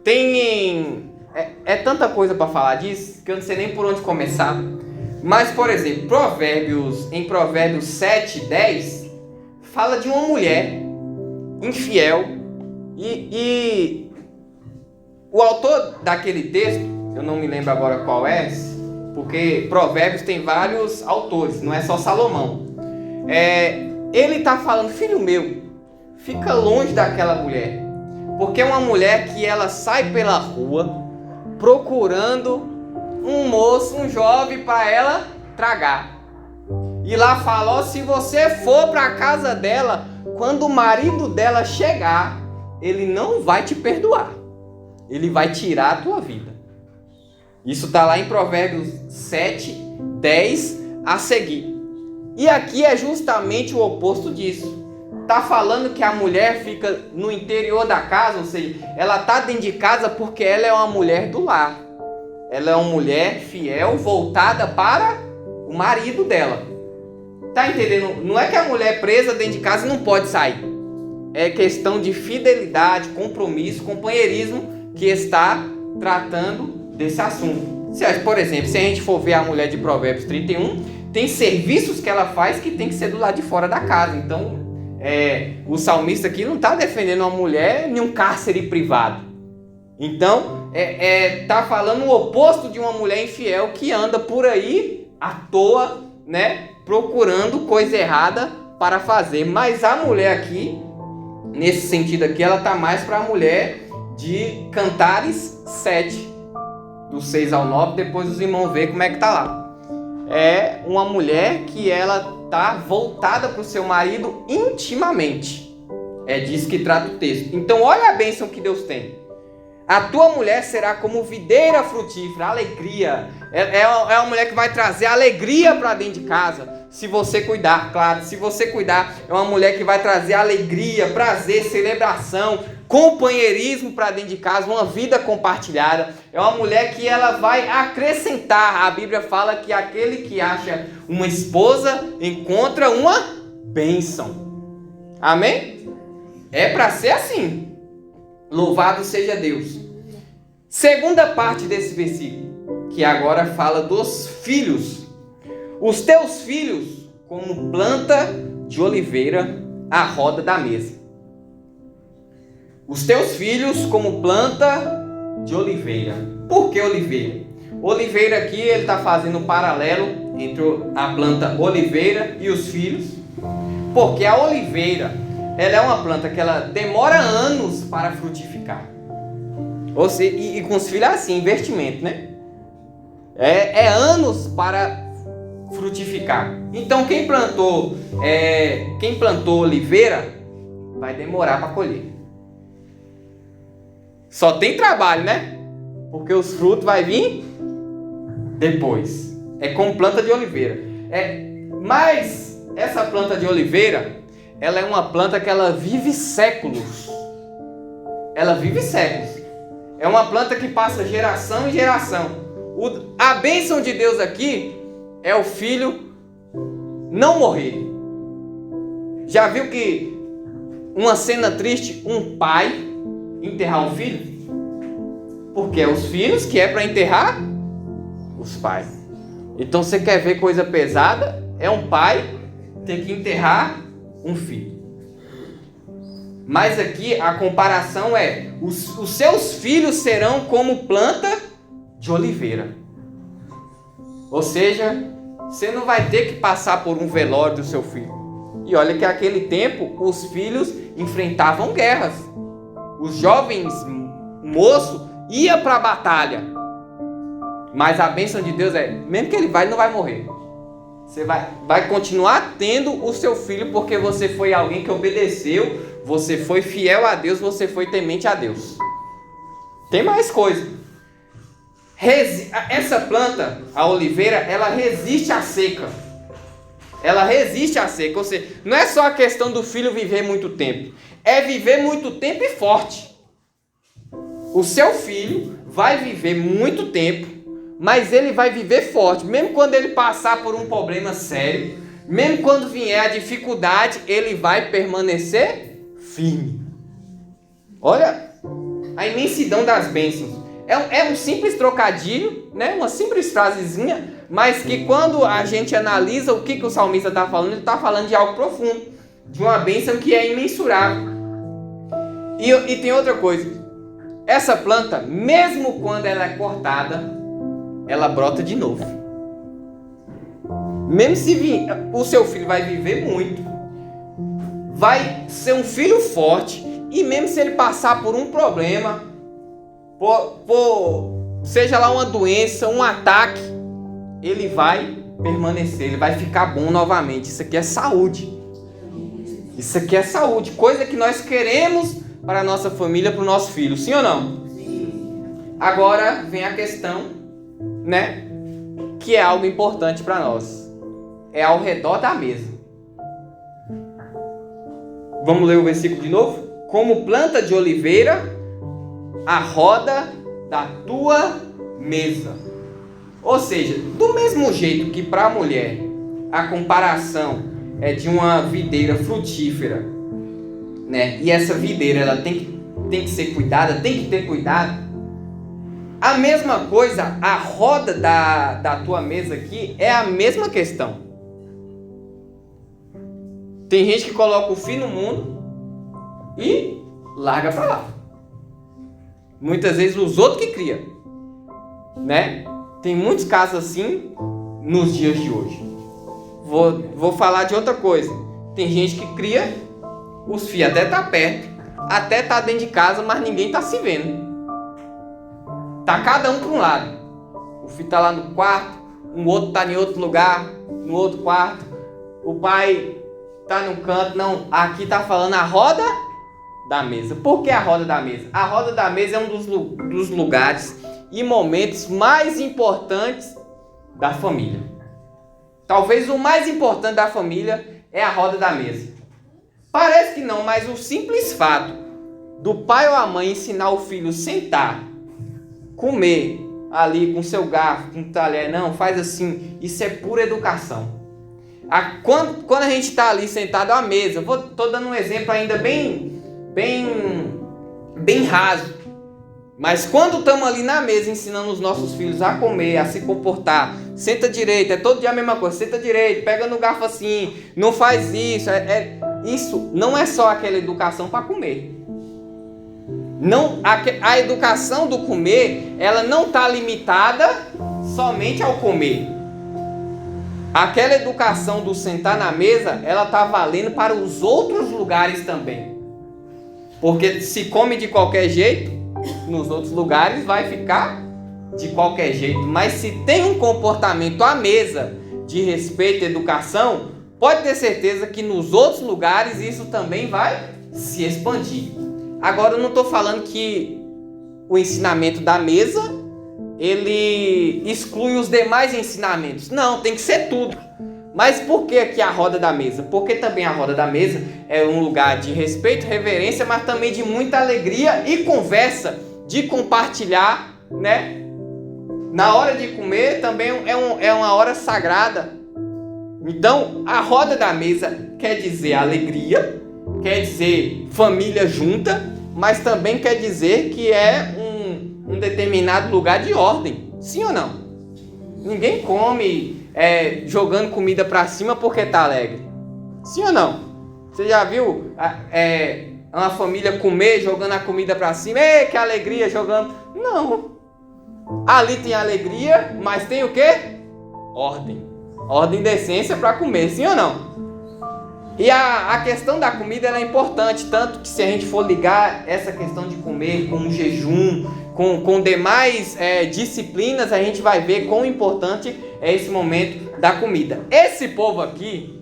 Tem tanta coisa para falar disso que eu não sei nem por onde começar. Mas, por exemplo, em Provérbios 7:10 fala de uma mulher infiel e o autor daquele texto, eu não me lembro agora qual é, porque Provérbios tem vários autores, não é só Salomão. Ele está falando: filho meu, fica longe daquela mulher, porque é uma mulher que ela sai pela rua procurando um moço, um jovem para ela tragar. E lá fala: se você for para a casa dela, quando o marido dela chegar, ele não vai te perdoar. Ele vai tirar a tua vida. Isso está lá em Provérbios 7:10 a seguir. E aqui é justamente o oposto disso. Está falando que a mulher fica no interior da casa, ou seja, ela está dentro de casa porque ela é uma mulher do lar. Ela é uma mulher fiel, voltada para o marido dela. Tá entendendo? Não é que a mulher presa dentro de casa não pode sair. É questão de fidelidade, compromisso, companheirismo que está tratando desse assunto. Por exemplo, se a gente for ver a mulher de Provérbios 31, tem serviços que ela faz que tem que ser do lado de fora da casa. Então, o salmista aqui não está defendendo uma mulher em um cárcere privado. Então, tá falando o oposto de uma mulher infiel que anda por aí à toa, né, procurando coisa errada para fazer. Mas a mulher aqui, nesse sentido aqui, ela tá mais para a mulher de Cantares 7, do 6 ao 9, depois os irmãos veem como é que tá lá. É uma mulher que ela tá voltada para o seu marido intimamente. É disso que trata o texto. Então olha a bênção que Deus tem. A tua mulher será como videira frutífera, alegria. É uma mulher que vai trazer alegria para dentro de casa. Se você cuidar, claro. Se você cuidar, é uma mulher que vai trazer alegria, prazer, celebração, companheirismo para dentro de casa, uma vida compartilhada. É uma mulher que ela vai acrescentar. A Bíblia fala que aquele que acha uma esposa encontra uma bênção. Amém? É para ser assim. Louvado seja Deus. Segunda parte desse versículo, que agora fala dos filhos. Os teus filhos, como planta de oliveira, à roda da mesa. Os teus filhos como planta de oliveira. Por que oliveira? Oliveira aqui ele está fazendo um paralelo entre a planta oliveira e os filhos. Porque a oliveira, ela é uma planta que ela demora anos para frutificar. Ou seja, e com os filhos é assim, investimento, né? É anos para frutificar. Então quem plantou oliveira vai demorar para colher. Só tem trabalho, né? Porque os frutos vai vir depois. É como planta de oliveira. Mas essa planta de oliveira, ela é uma planta que ela vive séculos. Ela vive séculos. É uma planta que passa geração em geração. A bênção de Deus aqui é o filho não morrer. Já viu que uma cena triste, um pai enterrar um filho? Porque é os filhos que é para enterrar os pais. Então você quer ver coisa pesada? É um pai ter que enterrar um filho. Mas aqui a comparação é: os seus filhos serão como planta de oliveira. Ou seja, você não vai ter que passar por um velório do seu filho. E olha que naquele tempo os filhos enfrentavam guerras. Os jovens moços iam para a batalha. Mas a bênção de Deus é, mesmo que ele vai, ele não vai morrer. Você vai continuar tendo o seu filho, porque você foi alguém que obedeceu, você foi fiel a Deus, você foi temente a Deus. Tem mais coisa. Essa planta, a oliveira, ela resiste à seca. Ela resiste à seca. Ou seja, não é só a questão do filho viver muito tempo. É viver muito tempo e forte. O seu filho vai viver muito tempo, mas ele vai viver forte. Mesmo quando ele passar por um problema sério, mesmo quando vier a dificuldade, ele vai permanecer firme. Olha a imensidão das bênçãos. É um simples trocadilho, né? Uma simples frasezinha, mas que quando a gente analisa o que o salmista está falando, ele está falando de algo profundo, de uma bênção que é imensurável. E tem outra coisa. Essa planta, mesmo quando ela é cortada, ela brota de novo. Mesmo se o seu filho vai viver muito, vai ser um filho forte, e mesmo se ele passar por um problema, seja lá uma doença, um ataque, ele vai permanecer, ele vai ficar bom novamente. Isso aqui é saúde. Isso aqui é saúde, coisa que nós queremos para a nossa família, para o nosso filho, sim ou não? Sim. Agora vem a questão, né, que é algo importante para nós. É ao redor da mesa. Vamos ler o versículo de novo? Como planta de oliveira, a roda da tua mesa. Ou seja, do mesmo jeito que para a mulher a comparação é de uma videira frutífera, né? E essa videira ela tem que ser cuidada, tem que ter cuidado. A mesma coisa, a roda da tua mesa aqui é a mesma questão. Tem gente que coloca o fim no mundo e larga para lá. Muitas vezes os outros que criam, né? Tem muitos casos assim nos dias de hoje. Vou falar de outra coisa. Tem gente que cria, os filhos até tá perto, até tá dentro de casa, mas ninguém tá se vendo. Tá cada um para um lado. O filho tá lá no quarto, um outro tá em outro lugar, no outro quarto. O pai tá num canto. Não, aqui tá falando a roda da mesa. Por que a roda da mesa? A roda da mesa é um dos lugares e momentos mais importantes da família. Talvez o mais importante da família é a roda da mesa. Parece que não, mas o simples fato do pai ou a mãe ensinar o filho a sentar, comer ali com seu garfo, com talher, não, faz assim, isso é pura educação. Quando a gente está ali sentado à mesa, estou dando um exemplo ainda bem raso, mas quando estamos ali na mesa ensinando os nossos filhos a comer, a se comportar, senta direito, é todo dia a mesma coisa, senta direito, pega no garfo assim, não faz isso, isso não é só aquela educação para comer. Não, a educação do comer, ela não está limitada somente ao comer. Aquela educação do sentar na mesa, ela está valendo para os outros lugares também. Porque se come de qualquer jeito, nos outros lugares vai ficar de qualquer jeito. Mas se tem um comportamento à mesa de respeito e educação, pode ter certeza que nos outros lugares isso também vai se expandir. Agora eu não estou falando que o ensinamento da mesa ele exclui os demais ensinamentos. Não, tem que ser tudo. Mas por que aqui a roda da mesa? Porque também a roda da mesa é um lugar de respeito, reverência, mas também de muita alegria e conversa, de compartilhar, né? Na hora de comer também é uma hora sagrada. Então, a roda da mesa quer dizer alegria, quer dizer família junta, mas também quer dizer que é um determinado lugar de ordem. Sim ou não? Ninguém come jogando comida pra cima porque tá alegre. Sim ou não? Você já viu uma família comer jogando a comida pra cima? Ei, que alegria jogando. Não. Ali tem alegria, mas tem o quê? Ordem. Ordem e decência para comer, sim ou não? E a questão da comida ela é importante, tanto que se a gente for ligar essa questão de comer com o jejum, com demais disciplinas, a gente vai ver quão importante é esse momento da comida. Esse povo aqui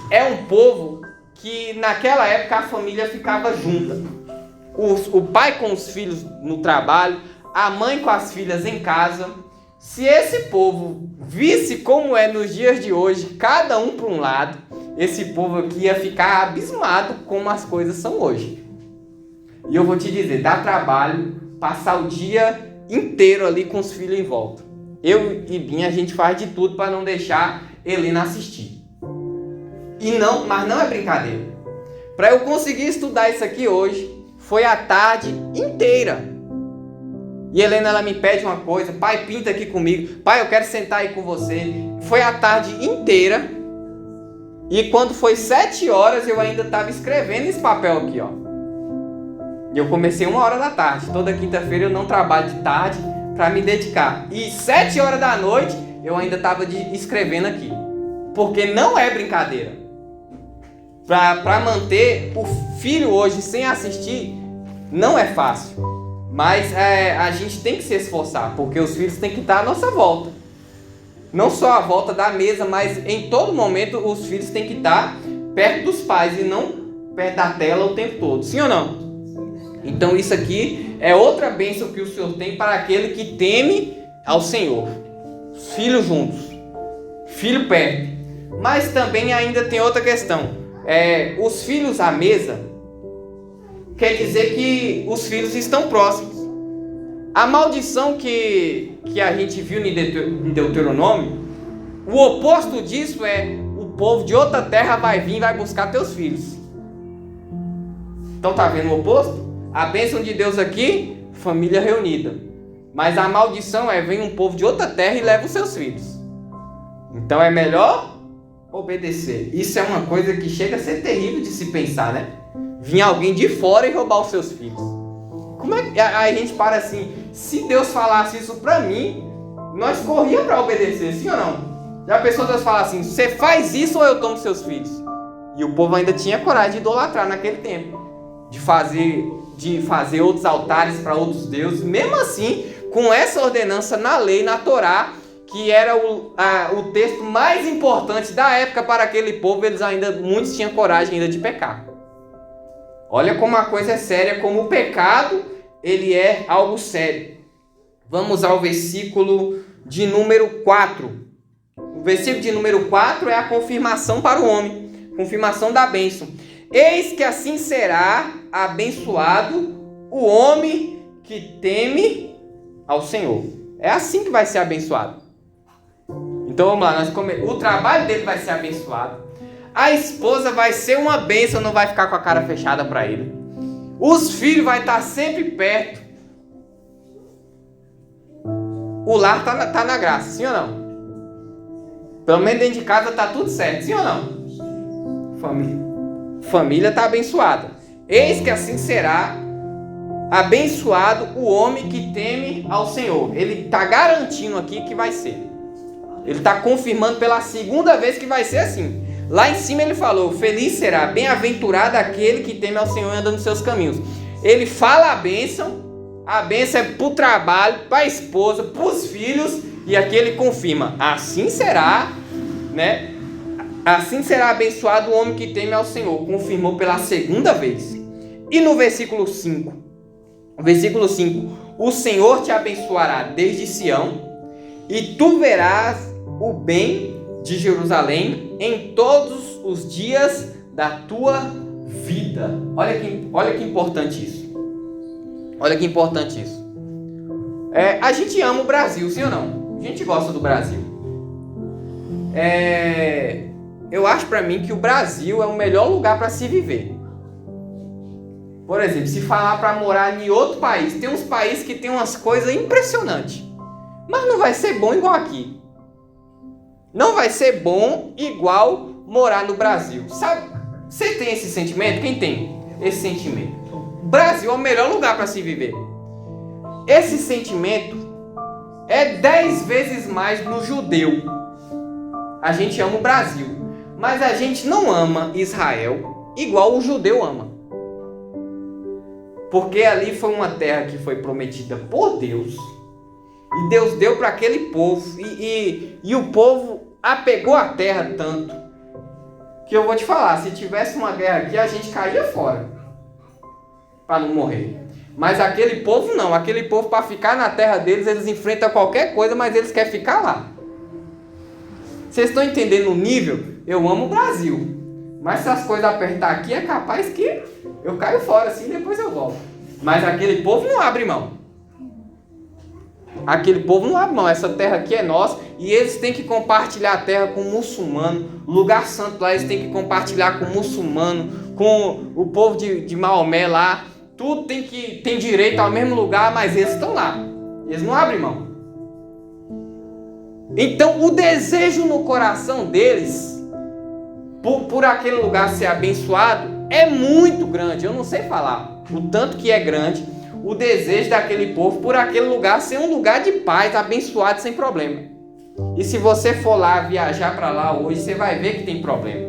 é um povo que naquela época a família ficava junta. O pai com os filhos no trabalho, a mãe com as filhas em casa. Se esse povo visse como é nos dias de hoje, cada um para um lado, esse povo aqui ia ficar abismado como as coisas são hoje. E eu vou te dizer, dá trabalho passar o dia inteiro ali com os filhos em volta. Eu e Binha, a gente faz de tudo para não deixar Helena assistir. Mas não é brincadeira. Para eu conseguir estudar isso aqui hoje, foi a tarde inteira. E Helena, ela me pede uma coisa: pai, pinta aqui comigo. Pai, eu quero sentar aí com você. Foi a tarde inteira. E quando foi 7 horas, eu ainda estava escrevendo esse papel aqui, ó. E eu comecei 1h da tarde. Toda quinta-feira eu não trabalho de tarde para me dedicar. E 7 horas da noite, eu ainda estava escrevendo aqui. Porque não é brincadeira. Para manter o filho hoje sem assistir, não é fácil. Mas a gente tem que se esforçar, porque os filhos têm que estar à nossa volta. Não só à volta da mesa, mas em todo momento os filhos têm que estar perto dos pais e não perto da tela o tempo todo. Sim ou não? Então isso aqui é outra bênção que o Senhor tem para aquele que teme ao Senhor. Os filhos juntos, filho perto. Mas também ainda tem outra questão. Os filhos à mesa quer dizer que os filhos estão próximos. A maldição que a gente viu em Deuteronômio, o oposto disso é: o povo de outra terra vai vir e vai buscar teus filhos. Então tá vendo o oposto? A bênção de Deus aqui, família reunida. Mas a maldição vem um povo de outra terra e leva os seus filhos. Então é melhor obedecer. Isso é uma coisa que chega a ser terrível de se pensar, né? Vir alguém de fora e roubar os seus filhos. Como é que a gente para assim? Se Deus falasse isso pra mim, nós corríamos para obedecer, sim ou não? Já pensou Deus falar assim: você faz isso ou eu tomo seus filhos? E o povo ainda tinha coragem de idolatrar naquele tempo, de fazer outros altares para outros deuses. Mesmo assim, com essa ordenança na lei, na Torá, que era o texto mais importante da época para aquele povo, muitos tinham coragem ainda de pecar. Olha como a coisa é séria, como o pecado, ele é algo sério. Vamos ao versículo de número 4. O versículo de número 4 é a confirmação para o homem, confirmação da bênção. Eis que assim será abençoado o homem que teme ao Senhor. É assim que vai ser abençoado. Então vamos lá, o trabalho dele vai ser abençoado. A esposa vai ser uma bênção, não vai ficar com a cara fechada para ele. Os filhos vai estar sempre perto. O lar tá na graça, sim ou não? Pelo menos dentro de casa tá tudo certo, sim ou não? Família está abençoada. Eis que assim será abençoado o homem que teme ao Senhor. Ele está garantindo aqui que vai ser. Ele está confirmando pela segunda vez que vai ser assim. Lá em cima ele falou: feliz será, bem-aventurado aquele que teme ao Senhor e anda nos seus caminhos. Ele fala a bênção é para o trabalho, para a esposa, para os filhos, e aqui ele confirma: assim será, né? Assim será abençoado o homem que teme ao Senhor. Confirmou pela segunda vez. E no versículo 5, o Senhor te abençoará desde Sião, e tu verás o bem de Jerusalém em todos os dias da tua vida. Olha que importante isso. Olha que importante isso. A gente ama o Brasil, sim ou não? A gente gosta do Brasil. Eu acho para mim que o Brasil é o melhor lugar para se viver. Por exemplo, se falar para morar em outro país, tem uns países que tem umas coisas impressionantes, mas não vai ser bom igual aqui. Não vai ser bom igual morar no Brasil. Sabe? Você tem esse sentimento? Quem tem esse sentimento? O Brasil é o melhor lugar para se viver. Esse sentimento é 10 vezes mais no judeu. A gente ama o Brasil, mas a gente não ama Israel igual o judeu ama. Porque ali foi uma terra que foi prometida por Deus. E Deus deu para aquele povo. E o povo apegou a terra tanto que eu vou te falar, se tivesse uma guerra aqui, a gente caía fora para não morrer. Mas aquele povo não. Aquele povo, para ficar na terra deles, eles enfrentam qualquer coisa, mas eles querem ficar lá. Vocês estão entendendo o nível? Eu amo o Brasil. Mas se as coisas apertar aqui, é capaz que eu caio fora assim e depois eu volto. Mas aquele povo não abre mão. Aquele povo não abre mão. Essa terra aqui é nossa. E eles têm que compartilhar a terra com o muçulmano. O lugar santo lá eles têm que compartilhar com o muçulmano, com o povo de Maomé lá. Tudo tem direito ao mesmo lugar, mas eles estão lá. Eles não abrem mão. Então o desejo no coração deles por aquele lugar ser abençoado é muito grande. Eu não sei falar o tanto que é grande o desejo daquele povo por aquele lugar ser um lugar de paz, abençoado, sem problema. E se você for lá viajar para lá hoje, você vai ver que tem problema.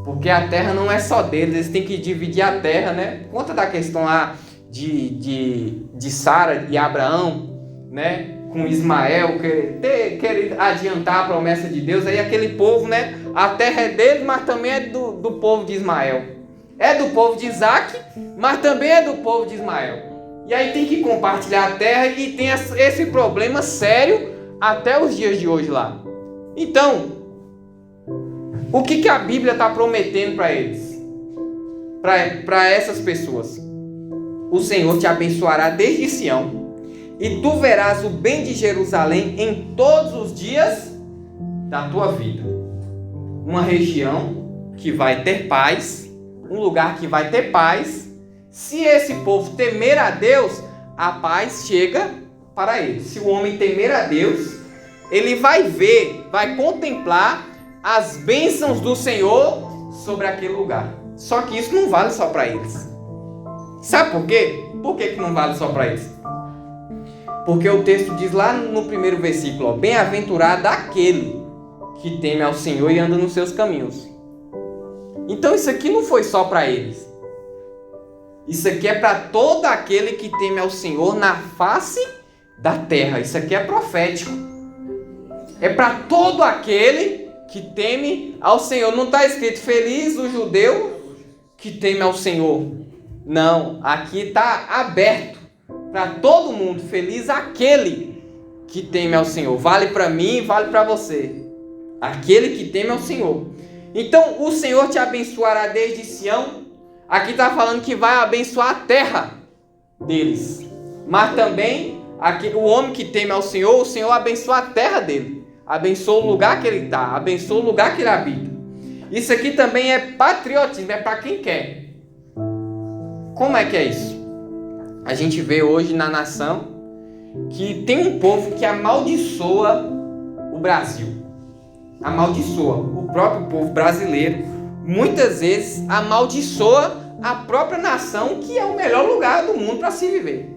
Porque a terra não é só deles, eles têm que dividir a terra, né? Por conta da questão lá de Sara e Abraão, né? Com Ismael, querer adiantar a promessa de Deus. Aí aquele povo, né? A terra é dele, mas também é do povo de Ismael. É do povo de Isaac, mas também é do povo de Ismael. E aí tem que compartilhar a terra e tem esse problema sério até os dias de hoje lá. Então, o que a Bíblia está prometendo para eles? Para essas pessoas? O Senhor te abençoará desde Sião, e tu verás o bem de Jerusalém em todos os dias da tua vida. Uma região que vai ter paz, um lugar que vai ter paz. Se esse povo temer a Deus, a paz chega para ele. Se o homem temer a Deus, ele vai ver, vai contemplar as bênçãos do Senhor sobre aquele lugar. Só que isso não vale só para eles. Sabe por quê? Por que não vale só para eles? Porque o texto diz lá no primeiro versículo, bem-aventurado aquele que teme ao Senhor e anda nos seus caminhos. Então isso aqui não foi só para eles. Isso aqui é para todo aquele que teme ao Senhor na face da terra. Isso aqui é profético. É para todo aquele que teme ao Senhor. Não está escrito feliz o judeu que teme ao Senhor. Não, aqui está aberto para todo mundo. Feliz aquele que teme ao Senhor. Vale para mim, vale para você. Aquele que teme ao Senhor. Então o Senhor te abençoará desde Sião. Aqui está falando que vai abençoar a terra deles. Mas também aqui, o homem que teme ao Senhor, o Senhor abençoa a terra dele. Abençoa o lugar que ele está. Abençoa o lugar que ele habita. Isso aqui também é patriotismo. É para quem quer. Como é que é isso? A gente vê hoje na nação que tem um povo que amaldiçoa o Brasil. Amaldiçoa o próprio povo brasileiro, muitas vezes amaldiçoa a própria nação, que é o melhor lugar do mundo para se viver.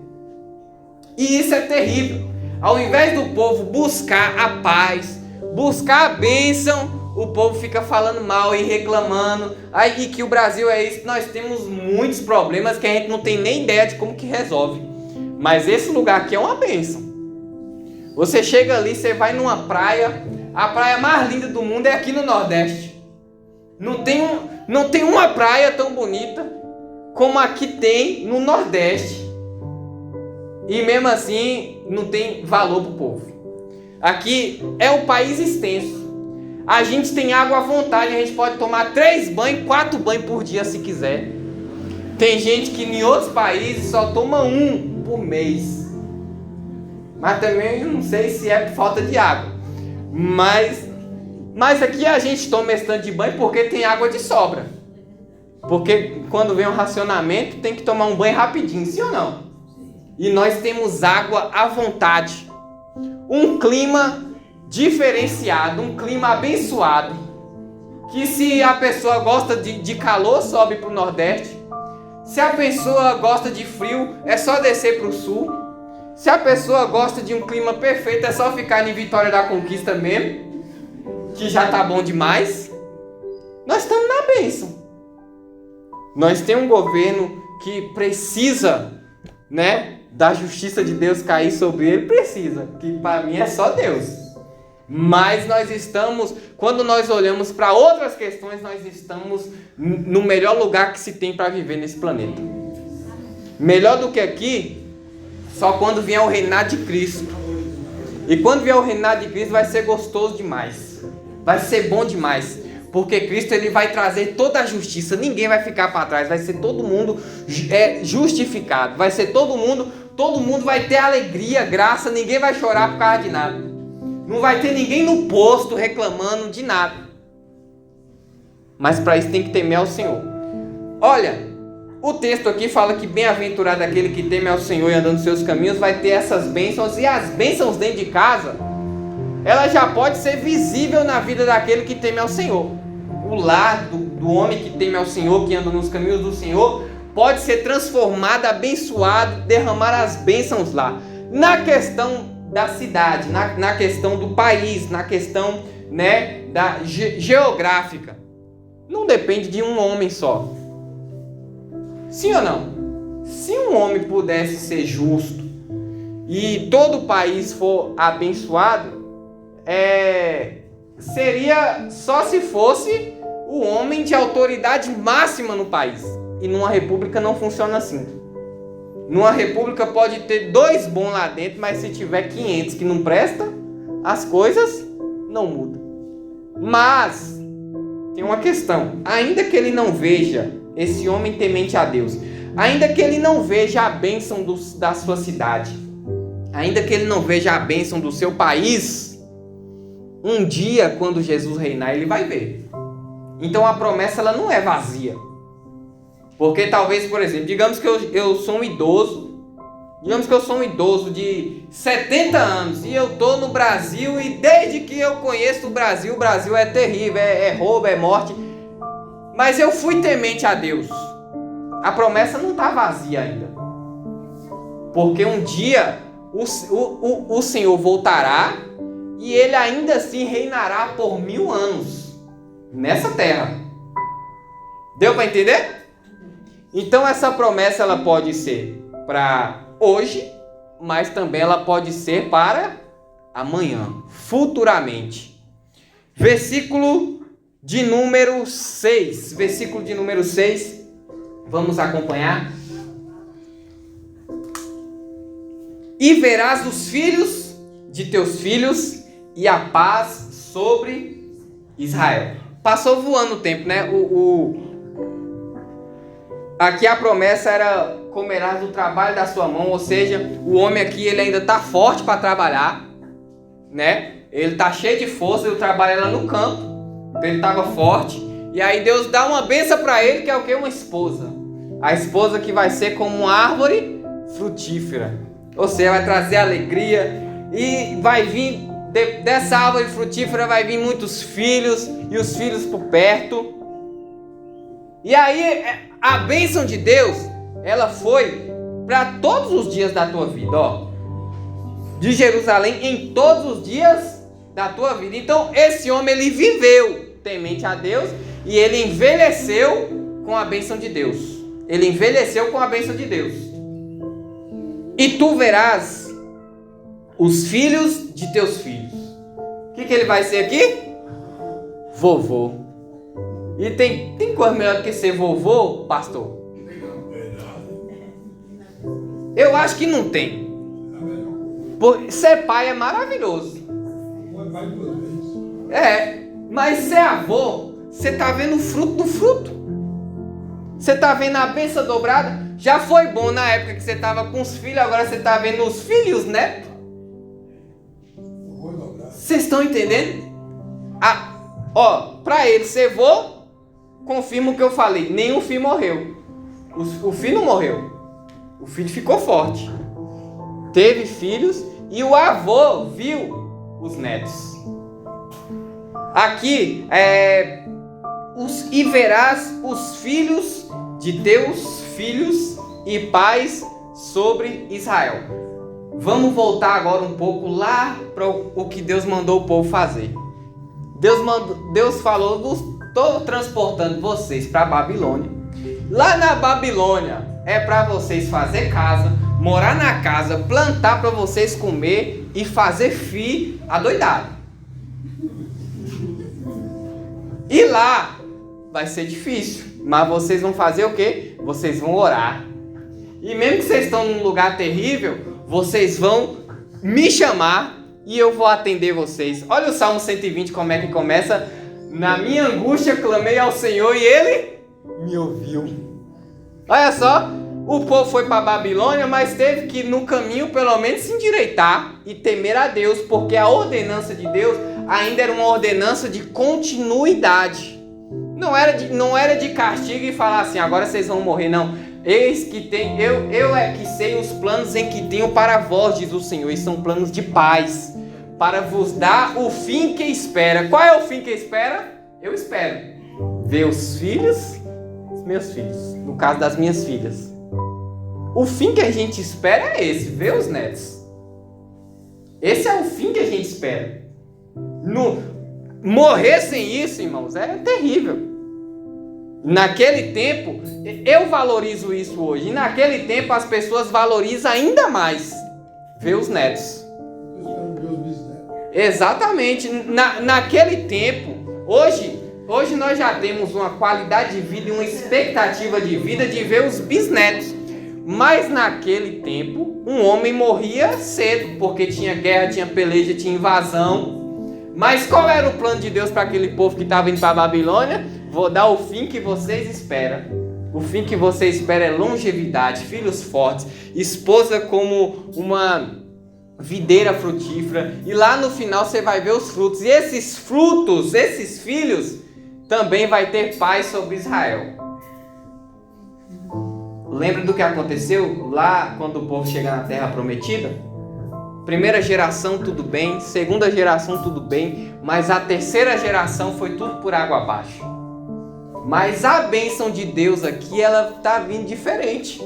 E isso é terrível. Ao invés do povo buscar a paz, buscar a bênção, o povo fica falando mal e reclamando. Aí que o Brasil é isso. Nós temos muitos problemas que a gente não tem nem ideia de como que resolve. Mas esse lugar aqui é uma bênção. Você chega ali, você vai numa praia. A praia mais linda do mundo é aqui no Nordeste. Não tem uma praia tão bonita como aqui tem no Nordeste. E mesmo assim não tem valor para o povo. Aqui é um país extenso. A gente tem água à vontade. A gente pode tomar 3 banhos, 4 banhos por dia se quiser. Tem gente que em outros países só toma 1 por mês. Mas também não sei se é por falta de água. Mas aqui a gente toma esse tanto de banho porque tem água de sobra. Porque quando vem um racionamento tem que tomar um banho rapidinho, sim ou não? E nós temos água à vontade. Um clima diferenciado, um clima abençoado. Que se a pessoa gosta de calor, sobe para o Nordeste. Se a pessoa gosta de frio, é só descer para o Sul. Se a pessoa gosta de um clima perfeito, é só ficar em Vitória da Conquista mesmo, que já tá bom demais. Nós estamos na bênção. Nós temos um governo que precisa, né, da justiça de Deus cair sobre ele, precisa, que para mim é só Deus. Mas nós estamos, quando nós olhamos para outras questões, nós estamos no melhor lugar que se tem para viver nesse planeta. Melhor do que aqui, só quando vier o reinado de Cristo. E quando vier o reinado de Cristo vai ser gostoso demais. Vai ser bom demais. Porque Cristo ele vai trazer toda a justiça. Ninguém vai ficar para trás. Vai ser todo mundo justificado. Vai ser todo mundo vai ter alegria, graça. Ninguém vai chorar por causa de nada. Não vai ter ninguém no posto reclamando de nada. Mas para isso tem que temer ao Senhor. Olha, o texto aqui fala que bem-aventurado aquele que teme ao Senhor e andando nos seus caminhos vai ter essas bênçãos. E as bênçãos dentro de casa, ela já pode ser visível na vida daquele que teme ao Senhor. O lar do homem que teme ao Senhor, que anda nos caminhos do Senhor, pode ser transformado, abençoado, derramar as bênçãos lá. Na questão da cidade, na questão do país, na questão, né, geográfica, não depende de um homem só. Sim ou não? Se um homem pudesse ser justo e todo o país for abençoado, seria só se fosse o homem de autoridade máxima no país. E numa república não funciona assim. Numa república pode ter 2 bons lá dentro, mas se tiver 500 que não presta, as coisas não mudam. Mas tem uma questão. Ainda que ele não veja esse homem temente a Deus, ainda que ele não veja a bênção da sua cidade, ainda que ele não veja a bênção do seu país, um dia, quando Jesus reinar, ele vai ver. Então a promessa ela não é vazia. Porque talvez, por exemplo, digamos que eu sou um idoso, de 70 anos e eu estou no Brasil e desde que eu conheço o Brasil é terrível, é roubo, é morte. Mas eu fui temente a Deus. A promessa não está vazia ainda. Porque um dia o Senhor voltará e ele ainda assim reinará por 1000 anos nessa terra. Deu para entender? Então essa promessa ela pode ser para hoje, mas também ela pode ser para amanhã, futuramente. Versículo de número 6. Versículo de número 6. Vamos acompanhar. E verás os filhos de teus filhos e a paz sobre Israel. Passou voando o tempo, né? Aqui a promessa era comerás do trabalho da sua mão, ou seja, o homem aqui ele ainda está forte para trabalhar, né? Ele está cheio de força, ele trabalha lá no campo, ele estava forte, e aí Deus dá uma bênção para ele, que é o que? Uma esposa. A esposa que vai ser como uma árvore frutífera, ou seja, vai trazer alegria, e vai vir, dessa árvore frutífera vai vir muitos filhos, e os filhos por perto. E aí, a bênção de Deus, ela foi para todos os dias da tua vida, ó. De Jerusalém em todos os dias da tua vida. Então, esse homem, ele viveu temente a Deus e ele envelheceu com a bênção de Deus. Ele envelheceu com a bênção de Deus. E tu verás os filhos de teus filhos. O que ele vai ser aqui? Vovô. E tem coisa melhor do que ser vovô, pastor? Eu acho que não tem. Ser pai é maravilhoso. Mas ser avô, você está vendo o fruto do fruto. Você está vendo a bênção dobrada. Já foi bom na época que você estava com os filhos, agora você está vendo os filhos e os netos. Vocês estão entendendo? Para ele ser vô, confirma o que eu falei. Nenhum filho morreu. O filho não morreu. O filho ficou forte. Teve filhos e o avô viu os netos. Aqui e verás os filhos de teus filhos e pais sobre Israel. Vamos voltar agora um pouco lá para o que Deus mandou o povo fazer. Deus falou, estou transportando vocês para a Babilônia. Lá na Babilônia é para vocês fazer casa, morar na casa, plantar para vocês comer e fazer filho adoidado. E lá vai ser difícil, mas vocês vão fazer o quê? Vocês vão orar. E mesmo que vocês estão num lugar terrível, vocês vão me chamar e eu vou atender vocês. Olha o Salmo 120 como é que começa. Na minha angústia clamei ao Senhor e Ele me ouviu. Olha só, o povo foi para a Babilônia, mas teve que no caminho pelo menos se endireitar e temer a Deus, porque a ordenança de Deus ainda era uma ordenança de continuidade. Não era de castigo e falar assim, agora vocês vão morrer, não. Eis que tem, eu é que sei os planos em que tenho para vós, diz o Senhor, e são planos de paz, para vos dar o fim que espera. Qual é o fim que espera? Eu espero ver os filhos, os meus filhos, no caso das minhas filhas. O fim que a gente espera é esse, ver os netos. Esse é o fim que a gente espera. Morrer sem isso, irmãos, é terrível. Naquele tempo, eu valorizo isso hoje, e naquele tempo as pessoas valorizam ainda mais ver os netos. Exatamente. Naquele tempo, hoje nós já temos uma qualidade de vida e uma expectativa de vida de ver os bisnetos. Mas naquele tempo, um homem morria cedo, porque tinha guerra, tinha peleja, tinha invasão. Mas qual era o plano de Deus para aquele povo que estava indo para a Babilônia? Vou dar o fim que vocês esperam. O fim que você espera é longevidade, filhos fortes, esposa como uma videira frutífera. E lá no final você vai ver os frutos. E esses frutos, esses filhos, também vai ter paz sobre Israel. Lembra do que aconteceu lá quando o povo chega na terra prometida? Primeira geração tudo bem, segunda geração tudo bem, mas a terceira geração foi tudo por água abaixo. Mas a bênção de Deus aqui, ela está vindo diferente.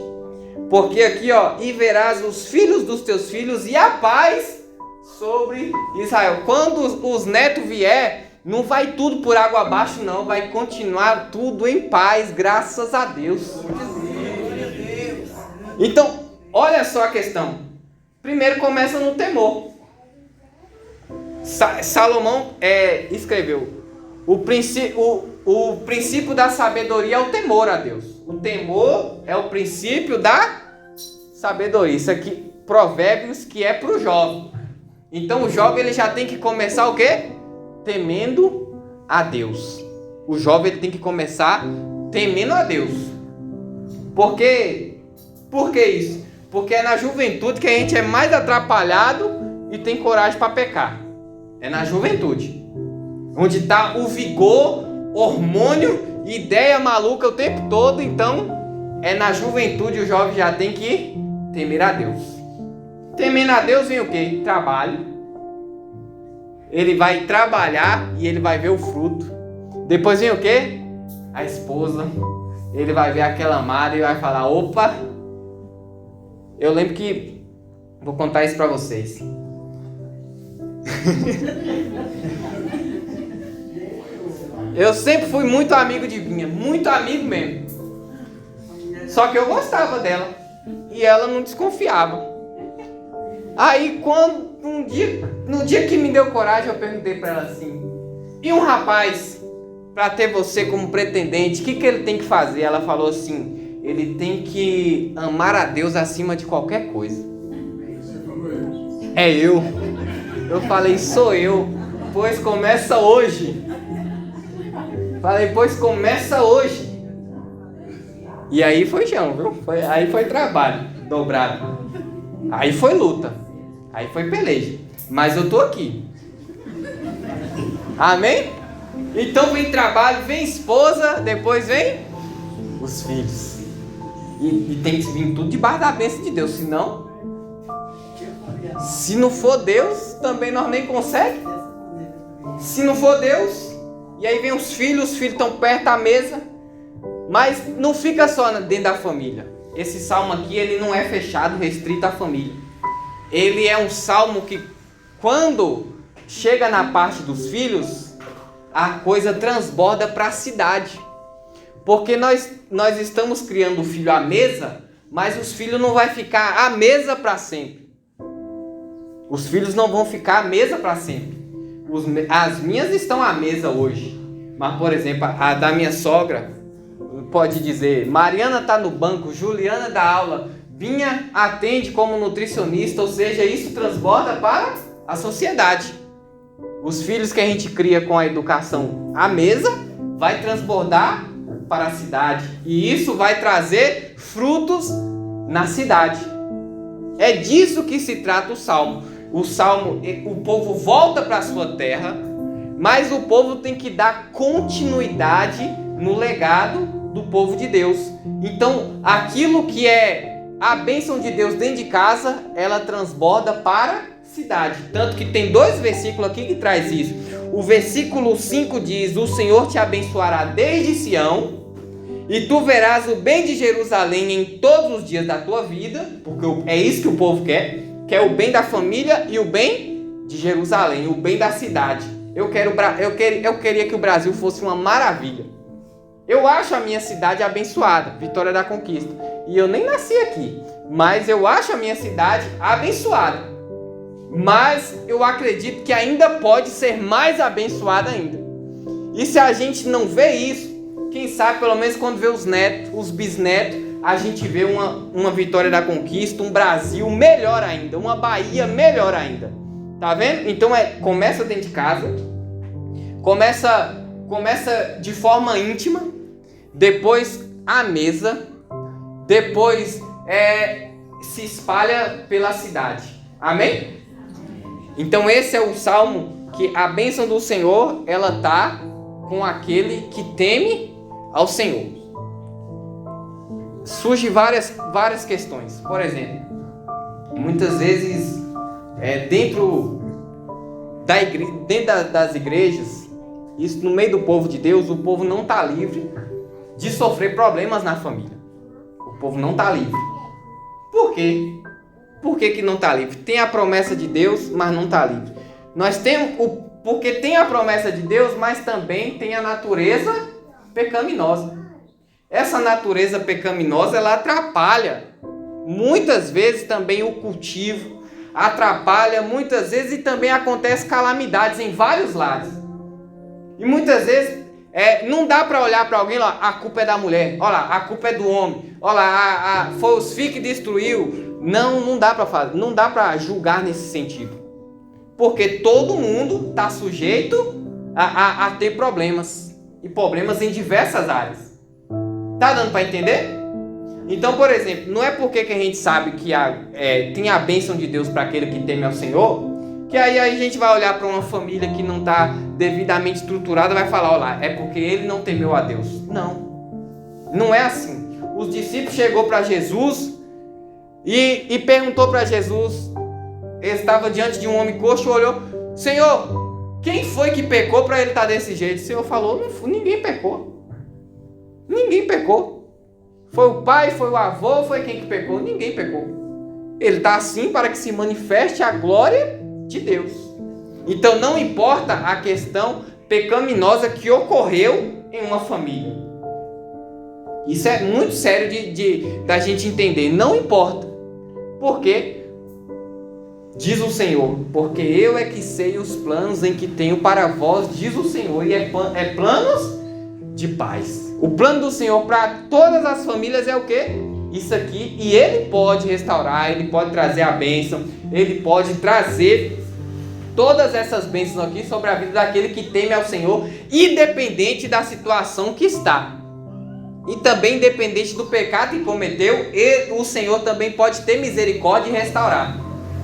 Porque aqui, ó, e verás os filhos dos teus filhos e a paz sobre Israel. Quando os netos vier, não vai tudo por água abaixo, não. Vai continuar tudo em paz, graças a Deus. Então, olha só a questão. Primeiro começa no temor. Salomão escreveu: o princípio da sabedoria é o temor a Deus. O temor é o princípio da sabedoria. Isso aqui, Provérbios, que é para o jovem. Então o jovem ele já tem que começar o quê? Temendo a Deus. O jovem ele tem que começar temendo a Deus. Por quê? Por que isso? Porque é na juventude que a gente é mais atrapalhado e tem coragem para pecar. É na juventude. Onde está o vigor, hormônio, ideia maluca o tempo todo. Então, é na juventude o jovem já tem que temer a Deus. Temendo a Deus vem o quê? Trabalho. Ele vai trabalhar e ele vai ver o fruto. Depois vem o quê? A esposa. ele vai ver aquela amada e vai falar, opa, eu lembro que, vou contar isso pra vocês. Eu sempre fui muito amigo de Vinha, muito amigo mesmo. Só que eu gostava dela e ela não desconfiava. Aí quando no dia que me deu coragem, eu perguntei pra ela assim, e um rapaz, pra ter você como pretendente, o que ele tem que fazer? Ela falou assim, ele tem que amar a Deus acima de qualquer coisa. É eu. Eu falei, sou eu. Pois começa hoje. Falei, pois começa hoje. E aí foi chão, viu? Aí foi trabalho dobrado. Aí foi luta. Aí foi peleja. Mas eu tô aqui. Amém? Então vem trabalho, vem esposa, depois vem os filhos. E tem que vir tudo debaixo da bênção de Deus. Senão, se não for Deus, também nós nem conseguimos. Se não for Deus, e aí vem os filhos estão perto da mesa. Mas não fica só dentro da família. Esse salmo aqui, ele não é fechado, restrito à família. Ele é um salmo que, quando chega na parte dos filhos, a coisa transborda para a cidade. Porque nós estamos criando o filho à mesa, mas os filhos não vão ficar à mesa para sempre. Os filhos não vão ficar à mesa para sempre. As minhas estão à mesa hoje. Mas, por exemplo, a da minha sogra pode dizer, Mariana está no banco, Juliana dá aula, Vinha atende como nutricionista, ou seja, isso transborda para a sociedade. Os filhos que a gente cria com a educação à mesa vai transbordar para a cidade. E isso vai trazer frutos na cidade. É disso que se trata o Salmo. O Salmo, o povo volta para a sua terra, mas o povo tem que dar continuidade no legado do povo de Deus. Então, aquilo que é a bênção de Deus dentro de casa, ela transborda para a cidade. Tanto que tem 2 versículos aqui que traz isso. O versículo 5 diz: o Senhor te abençoará desde Sião, e tu verás o bem de Jerusalém em todos os dias da tua vida, porque é isso que o povo quer o bem da família e o bem de Jerusalém, o bem da cidade. Eu queria que o Brasil fosse uma maravilha. Eu acho a minha cidade abençoada, Vitória da Conquista. E eu nem nasci aqui, mas eu acho a minha cidade abençoada. Mas eu acredito que ainda pode ser mais abençoada ainda. E se a gente não vê isso, quem sabe pelo menos quando vê os netos, os bisnetos, a gente vê uma Vitória da Conquista, um Brasil melhor ainda, uma Bahia melhor ainda. Tá vendo? Então começa dentro de casa, começa de forma íntima, depois à mesa, depois se espalha pela cidade. Amém? Então esse é o salmo que a bênção do Senhor, ela está com aquele que teme ao Senhor. Surgem várias questões. Por exemplo, muitas vezes dentro das igrejas, isso no meio do povo de Deus, o povo não está livre de sofrer problemas na família. O povo não está livre. Por quê? Por que não está livre? Tem a promessa de Deus, mas não está livre. Porque tem a promessa de Deus, mas também tem a natureza pecaminosa. Essa natureza pecaminosa, ela atrapalha muitas vezes também o cultivo, atrapalha muitas vezes e também acontece calamidades em vários lados. E muitas vezes não dá para olhar para alguém, ó, a culpa é da mulher, olha lá, a culpa é do homem, olha lá, foi os filhos que destruiu. Não dá para fazer, não dá para julgar nesse sentido. Porque todo mundo está sujeito a ter problemas. E problemas em diversas áreas. Tá dando para entender? Então, por exemplo, não é porque que a gente sabe que tem a bênção de Deus para aquele que teme ao Senhor, que aí a gente vai olhar para uma família que não está devidamente estruturada e vai falar, olha lá, é porque ele não temeu a Deus. Não é assim. Os discípulos chegou para Jesus e perguntou para Jesus, ele estava diante de um homem coxo, olhou, Senhor, quem foi que pecou para ele estar desse jeito? O Senhor falou, ninguém pecou. Ninguém pecou. Foi o pai, foi o avô, foi quem que pecou? Ninguém pecou. Ele está assim para que se manifeste a glória de Deus. Então não importa a questão pecaminosa que ocorreu em uma família. Isso é muito sério da gente entender. Não importa. Porque diz o Senhor, porque eu é que sei os planos em que tenho para vós, diz o Senhor, e é planos de paz. O plano do Senhor para todas as famílias é o quê? Isso aqui. E Ele pode restaurar, Ele pode trazer a bênção, Ele pode trazer todas essas bênçãos aqui sobre a vida daquele que teme ao Senhor, independente da situação que está. E também independente do pecado que cometeu, o Senhor também pode ter misericórdia e restaurar.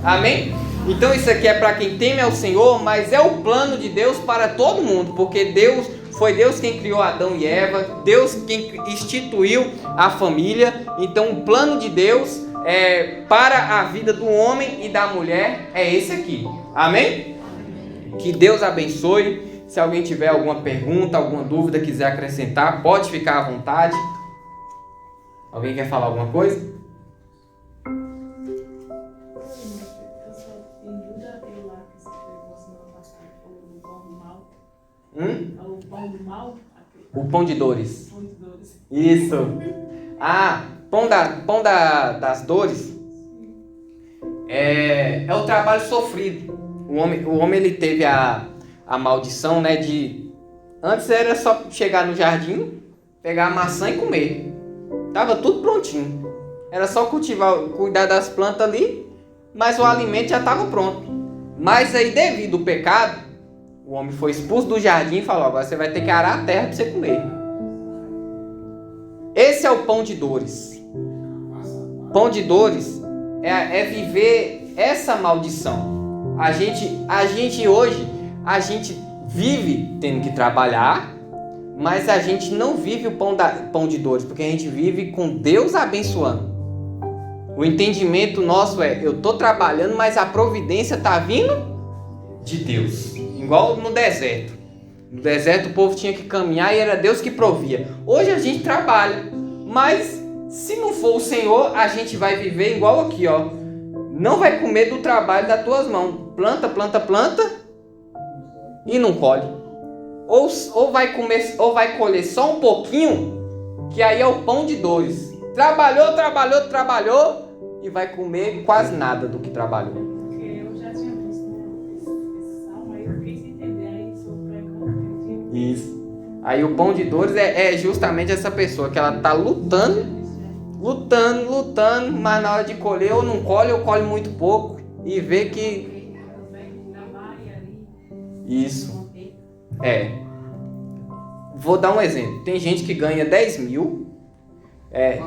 Amém? Então isso aqui é para quem teme ao Senhor, mas é o plano de Deus para todo mundo, porque foi Deus quem criou Adão e Eva, Deus quem instituiu a família. Então o plano de Deus para a vida do homem e da mulher é esse aqui. Amém? Que Deus abençoe. Se alguém tiver alguma pergunta, alguma dúvida, quiser acrescentar, pode ficar à vontade. Alguém quer falar alguma coisa? Eu só entendi aquele lá que você pegou semana passada, falou do pão do mal. Falou o pão do mal? O pão de dores. Pão de dores. Isso. Ah, pão das dores é o trabalho sofrido. O homem ele teve a maldição, né, antes era só chegar no jardim, pegar a maçã e comer. Tava tudo prontinho. Era só cuidar das plantas ali, mas o alimento já estava pronto. Mas aí, devido ao pecado, o homem foi expulso do jardim e falou: agora você vai ter que arar a terra para você comer. Esse é o pão de dores. Pão de dores é viver essa maldição. A gente hoje, a gente vive tendo que trabalhar, mas a gente não vive o pão de dores, porque a gente vive com Deus abençoando. O entendimento nosso eu estou trabalhando, mas a providência está vindo de Deus. Igual no deserto. No deserto o povo tinha que caminhar e era Deus que provia. Hoje a gente trabalha, mas se não for o Senhor, a gente vai viver igual aqui, ó. Não vai comer do trabalho das tuas mãos. Planta, planta, planta e não colhe. Ou vai comer, ou vai colher só um pouquinho, que aí é o pão de dores. Trabalhou e vai comer quase nada do que trabalhou. Porque eu já tinha visto esse salmo, aí eu fiquei sem entender, aí sobre Isso. Aí o pão de dores é justamente essa pessoa que ela tá lutando, mas na hora de colher ou não colhe, ou colhe muito pouco e vê que... Isso. Vou dar um exemplo. Tem gente que ganha 10 mil,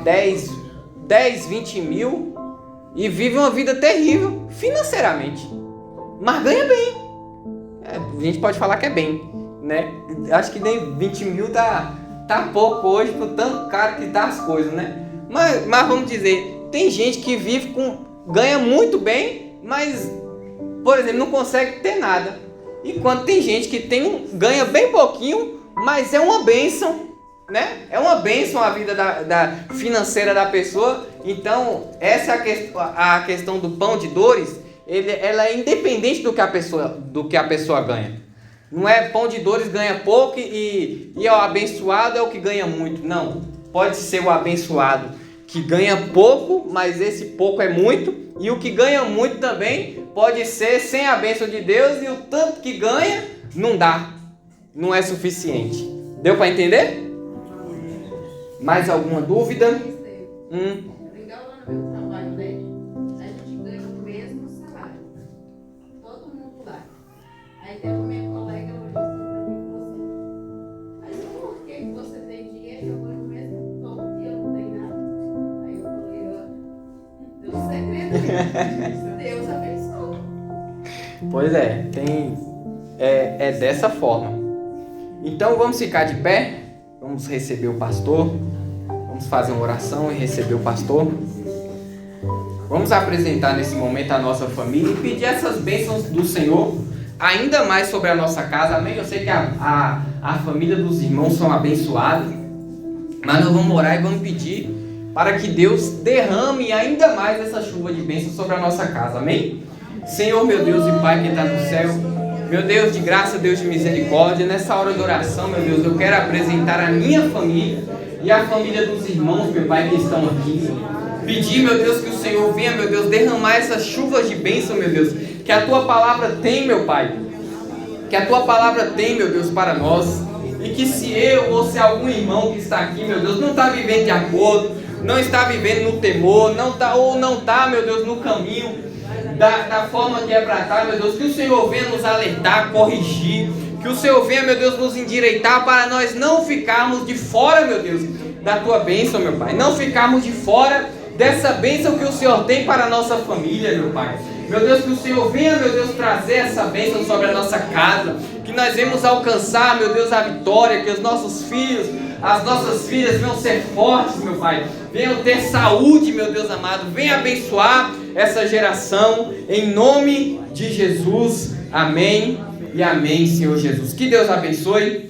10, 20 mil e vive uma vida terrível financeiramente, mas ganha bem. A gente pode falar que é bem, né? Acho que nem 20 mil tá pouco hoje pro tanto caro que tá as coisas, né? Mas vamos dizer, tem gente que ganha muito bem, mas, por exemplo, não consegue ter nada. Enquanto tem gente que ganha bem pouquinho, mas é uma bênção, né? É uma bênção a vida financeira da pessoa. Então, essa é a questão do pão de dores. Ela é independente do que a pessoa ganha. Não é pão de dores ganha pouco e o abençoado é o que ganha muito. Não, pode ser o abençoado que ganha pouco, mas esse pouco é muito. E o que ganha muito também pode ser sem a bênção de Deus, e o tanto que ganha não dá, não é suficiente. Deu para entender? Mais alguma dúvida? Legal lá no meu trabalho, né? A gente ganha o mesmo salário. Todo mundo lá. Aí tem uma minha colega, ela disse pra mim, mas por que você tem dinheiro e eu ganho o mesmo todo dia, eu não tenho nada? Aí eu falei, Deus segredo, Deus abençoa. Pois é, é dessa forma. Então vamos ficar de pé, vamos receber o pastor, vamos fazer uma oração e receber o pastor. Vamos apresentar nesse momento a nossa família e pedir essas bênçãos do Senhor ainda mais sobre a nossa casa, amém? Eu sei que a família dos irmãos são abençoados, mas nós vamos orar e vamos pedir para que Deus derrame ainda mais essa chuva de bênção sobre a nossa casa, amém? Senhor, meu Deus e Pai que está no céu, meu Deus de graça, Deus de misericórdia, nessa hora de oração, meu Deus, eu quero apresentar a minha família e a família dos irmãos, meu Pai, que estão aqui. Pedir, meu Deus, que o Senhor venha, meu Deus, derramar essas chuvas de bênção, meu Deus, que a Tua palavra tem, meu Pai, que a Tua palavra tem, meu Deus, para nós, e que se eu ou se algum irmão que está aqui, meu Deus, não está vivendo de acordo, não está vivendo no temor, não está, meu Deus, no caminho da forma que é para estar, meu Deus, que o Senhor venha nos alertar, corrigir, que o Senhor venha, meu Deus, nos endireitar para nós não ficarmos de fora, meu Deus, da Tua bênção, meu Pai, não ficarmos de fora dessa bênção que o Senhor tem para a nossa família, meu Pai. Meu Deus, que o Senhor venha, meu Deus, trazer essa bênção sobre a nossa casa, que nós venhamos alcançar, meu Deus, a vitória, que os nossos filhos, as nossas filhas venham ser fortes, meu Pai, venham ter saúde, meu Deus amado, venha abençoar essa geração, em nome de Jesus, amém e amém, Senhor Jesus. Que Deus abençoe.